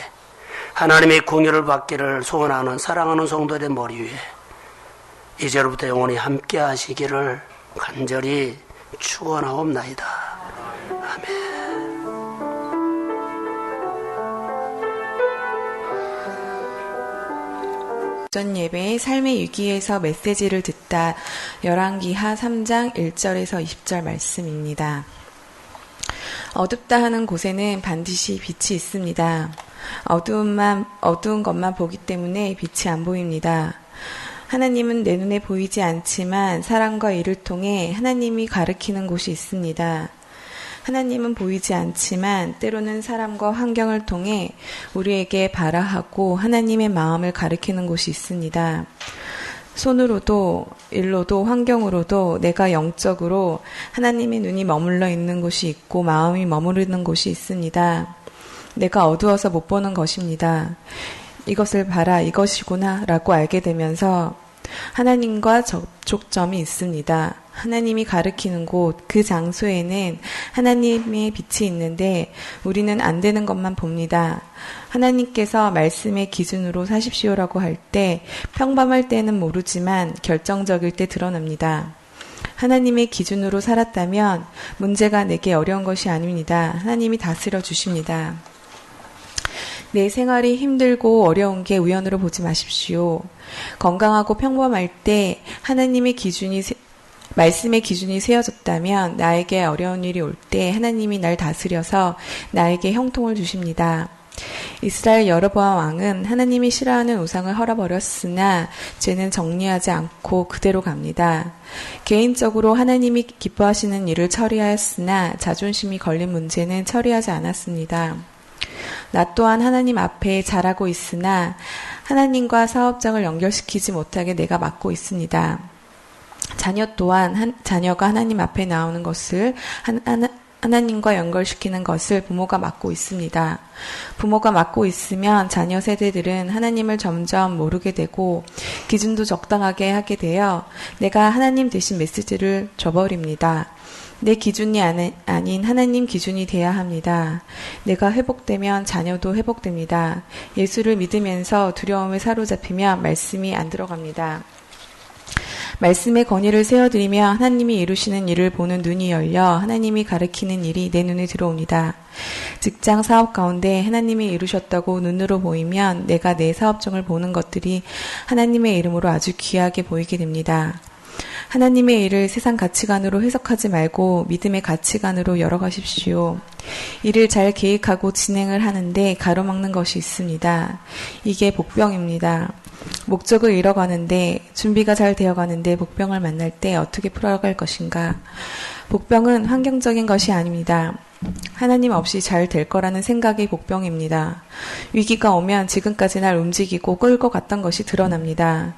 하나님의 궁유를 받기를 소원하는 사랑하는 성도들의 머리 위에 이제로부터 영원히 함께 하시기를 간절히 축원하옵나이다. 아멘. 전 예배의 삶의 위기에서 메시지를 듣다. 열왕기하 3장 1절에서 20절 말씀입니다. 어둡다 하는 곳에는 반드시 빛이 있습니다. 어두운 것만 보기 때문에 빛이 안 보입니다. 하나님은 내 눈에 보이지 않지만 사랑과 일을 통해 하나님이 가르치는 곳이 있습니다. 하나님은 보이지 않지만 때로는 사람과 환경을 통해 우리에게 발화하고 하나님의 마음을 가리키는 곳이 있습니다. 손으로도 일로도 환경으로도 내가 영적으로 하나님의 눈이 머물러 있는 곳이 있고 마음이 머무르는 곳이 있습니다. 내가 어두워서 못 보는 것입니다. 이것을 봐라, 이것이구나 라고 알게 되면서 하나님과 접촉점이 있습니다. 하나님이 가르치는 곳, 그 장소에는 하나님의 빛이 있는데 우리는 안 되는 것만 봅니다. 하나님께서 말씀의 기준으로 사십시오라고 할 때 평범할 때는 모르지만 결정적일 때 드러납니다. 하나님의 기준으로 살았다면 문제가 내게 어려운 것이 아닙니다. 하나님이 다스려 주십니다. 내 생활이 힘들고 어려운 게 우연으로 보지 마십시오. 건강하고 평범할 때 하나님의 말씀의 기준이 세워졌다면 나에게 어려운 일이 올 때 하나님이 날 다스려서 나에게 형통을 주십니다. 이스라엘 여로보암 왕은 하나님이 싫어하는 우상을 헐어버렸으나 죄는 정리하지 않고 그대로 갑니다. 개인적으로 하나님이 기뻐하시는 일을 처리하였으나 자존심이 걸린 문제는 처리하지 않았습니다. 나 또한 하나님 앞에 잘하고 있으나 하나님과 사업장을 연결시키지 못하게 내가 막고 있습니다. 자녀 또한 자녀가 하나님 앞에 나오는 것을 하나님과 연결시키는 것을 부모가 막고 있습니다. 부모가 막고 있으면 자녀 세대들은 하나님을 점점 모르게 되고 기준도 적당하게 하게 되어 내가 하나님 대신 메시지를 줘버립니다. 내 기준이 아닌 하나님 기준이 돼야 합니다. 내가 회복되면 자녀도 회복됩니다. 예수를 믿으면서 두려움에 사로잡히면 말씀이 안 들어갑니다. 말씀의 권위를 세워드리며 하나님이 이루시는 일을 보는 눈이 열려 하나님이 가르치는 일이 내 눈에 들어옵니다. 직장 사업 가운데 하나님이 이루셨다고 눈으로 보이면 내가 내 사업 중을 보는 것들이 하나님의 이름으로 아주 귀하게 보이게 됩니다. 하나님의 일을 세상 가치관으로 해석하지 말고 믿음의 가치관으로 열어가십시오. 일을 잘 계획하고 진행을 하는데 가로막는 것이 있습니다. 이게 복병입니다. 목적을 잃어가는데 준비가 잘 되어가는데 복병을 만날 때 어떻게 풀어갈 것인가? 복병은 환경적인 것이 아닙니다. 하나님 없이 잘 될 거라는 생각이 복병입니다. 위기가 오면 지금까지 날 움직이고 끌고 갔던 것이 드러납니다.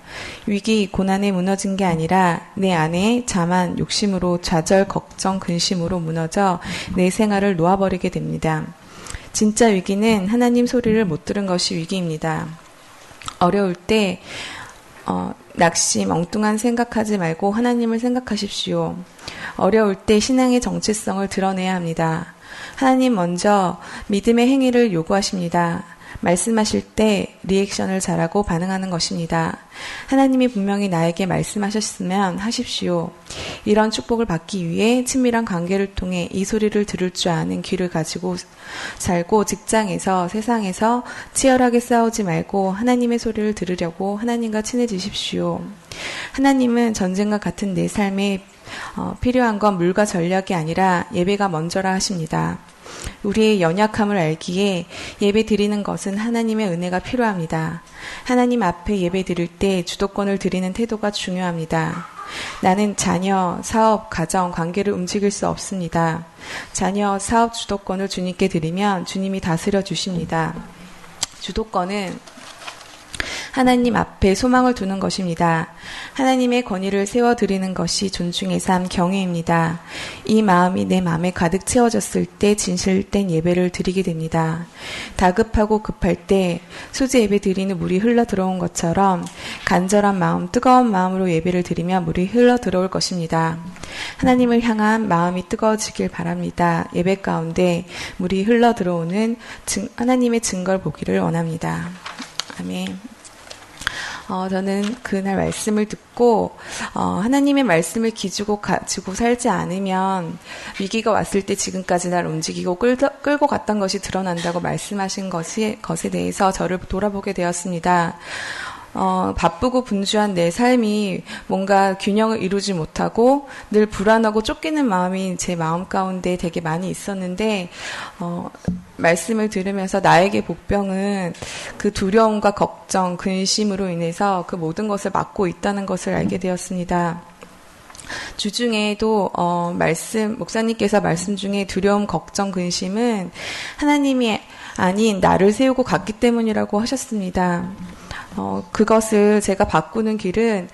위기, 고난에 무너진 게 아니라 내 안에 자만, 욕심으로 좌절, 걱정, 근심으로 무너져 내 생활을 놓아버리게 됩니다. 진짜 위기는 하나님 소리를 못 들은 것이 위기입니다. 어려울 때 낙심, 엉뚱한 생각하지 말고 하나님을 생각하십시오. 어려울 때 신앙의 정체성을 드러내야 합니다. 하나님 먼저 믿음의 행위를 요구하십니다. 말씀하실 때 리액션을 잘하고 반응하는 것입니다. 하나님이 분명히 나에게 말씀하셨으면 하십시오. 이런 축복을 받기 위해 친밀한 관계를 통해 이 소리를 들을 줄 아는 귀를 가지고 살고 직장에서 세상에서 치열하게 싸우지 말고 하나님의 소리를 들으려고 하나님과 친해지십시오. 하나님은 전쟁과 같은 내 삶에 필요한 건 물과 전략이 아니라 예배가 먼저라 하십니다. 우리의 연약함을 알기에 예배 드리는 것은 하나님의 은혜가 필요합니다. 하나님 앞에 예배 드릴 때 주도권을 드리는 태도가 중요합니다. 나는 자녀, 사업, 가정, 관계를 움직일 수 없습니다. 자녀, 사업 주도권을 주님께 드리면 주님이 다스려 주십니다. 주도권은 하나님 앞에 소망을 두는 것입니다. 하나님의 권위를 세워드리는 것이 존중의 삶, 경외입니다. 이 마음이 내 마음에 가득 채워졌을 때 진실된 예배를 드리게 됩니다. 다급하고 급할 때 수제 예배 드리는 물이 흘러 들어온 것처럼 간절한 마음, 뜨거운 마음으로 예배를 드리면 물이 흘러 들어올 것입니다. 하나님을 향한 마음이 뜨거워지길 바랍니다. 예배 가운데 물이 흘러 들어오는 하나님의 증거를 보기를 원합니다. 아멘. 저는 그날 말씀을 듣고 하나님의 말씀을 기주고 가지고 살지 않으면 위기가 왔을 때 지금까지 날 움직이고 끌고 갔던 것이 드러난다고 말씀하신 것에 대해서 저를 돌아보게 되었습니다. 바쁘고 분주한 내 삶이 뭔가 균형을 이루지 못하고 늘 불안하고 쫓기는 마음이 제 마음 가운데 되게 많이 있었는데 말씀을 들으면서 나에게 복병은 그 두려움과 걱정, 근심으로 인해서 그 모든 것을 막고 있다는 것을 알게 되었습니다. 주중에도 목사님께서 말씀 중에 두려움, 걱정, 근심은 하나님이 아닌 나를 세우고 갔기 때문이라고 하셨습니다. 그것을 제가 바꾸는 길은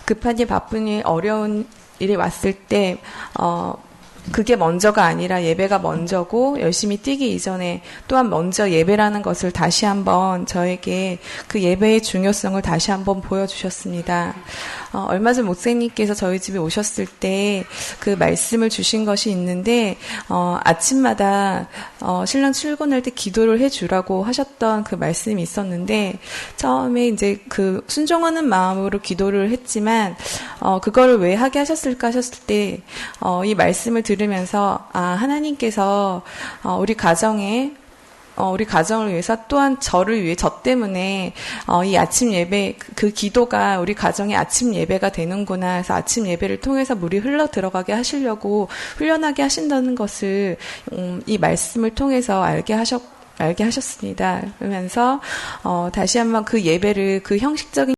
급한 일, 바쁜 일, 어려운 일이 왔을 때 그게 먼저가 아니라 예배가 먼저고 열심히 뛰기 이전에 또한 먼저 예배라는 것을 다시 한번 저에게 그 예배의 중요성을 다시 한번 보여주셨습니다. 얼마 전 목사님께서 저희 집에 오셨을 때 그 말씀을 주신 것이 있는데 아침마다 신랑 출근할 때 기도를 해주라고 하셨던 그 말씀이 있었는데 처음에 이제 그 순종하는 마음으로 기도를 했지만 그거를 왜 하게 하셨을까 하셨을 때 이 말씀을 들으면서 하나님께서 우리 가정을 위해서 또한 저를 위해 저 때문에 이 아침 예배 그 기도가 우리 가정의 아침 예배가 되는구나 해서 아침 예배를 통해서 물이 흘러 들어가게 하시려고 훈련하게 하신다는 것을 이 말씀을 통해서 알게 하셨습니다. 그러면서 다시 한번 그 예배를 그 형식적인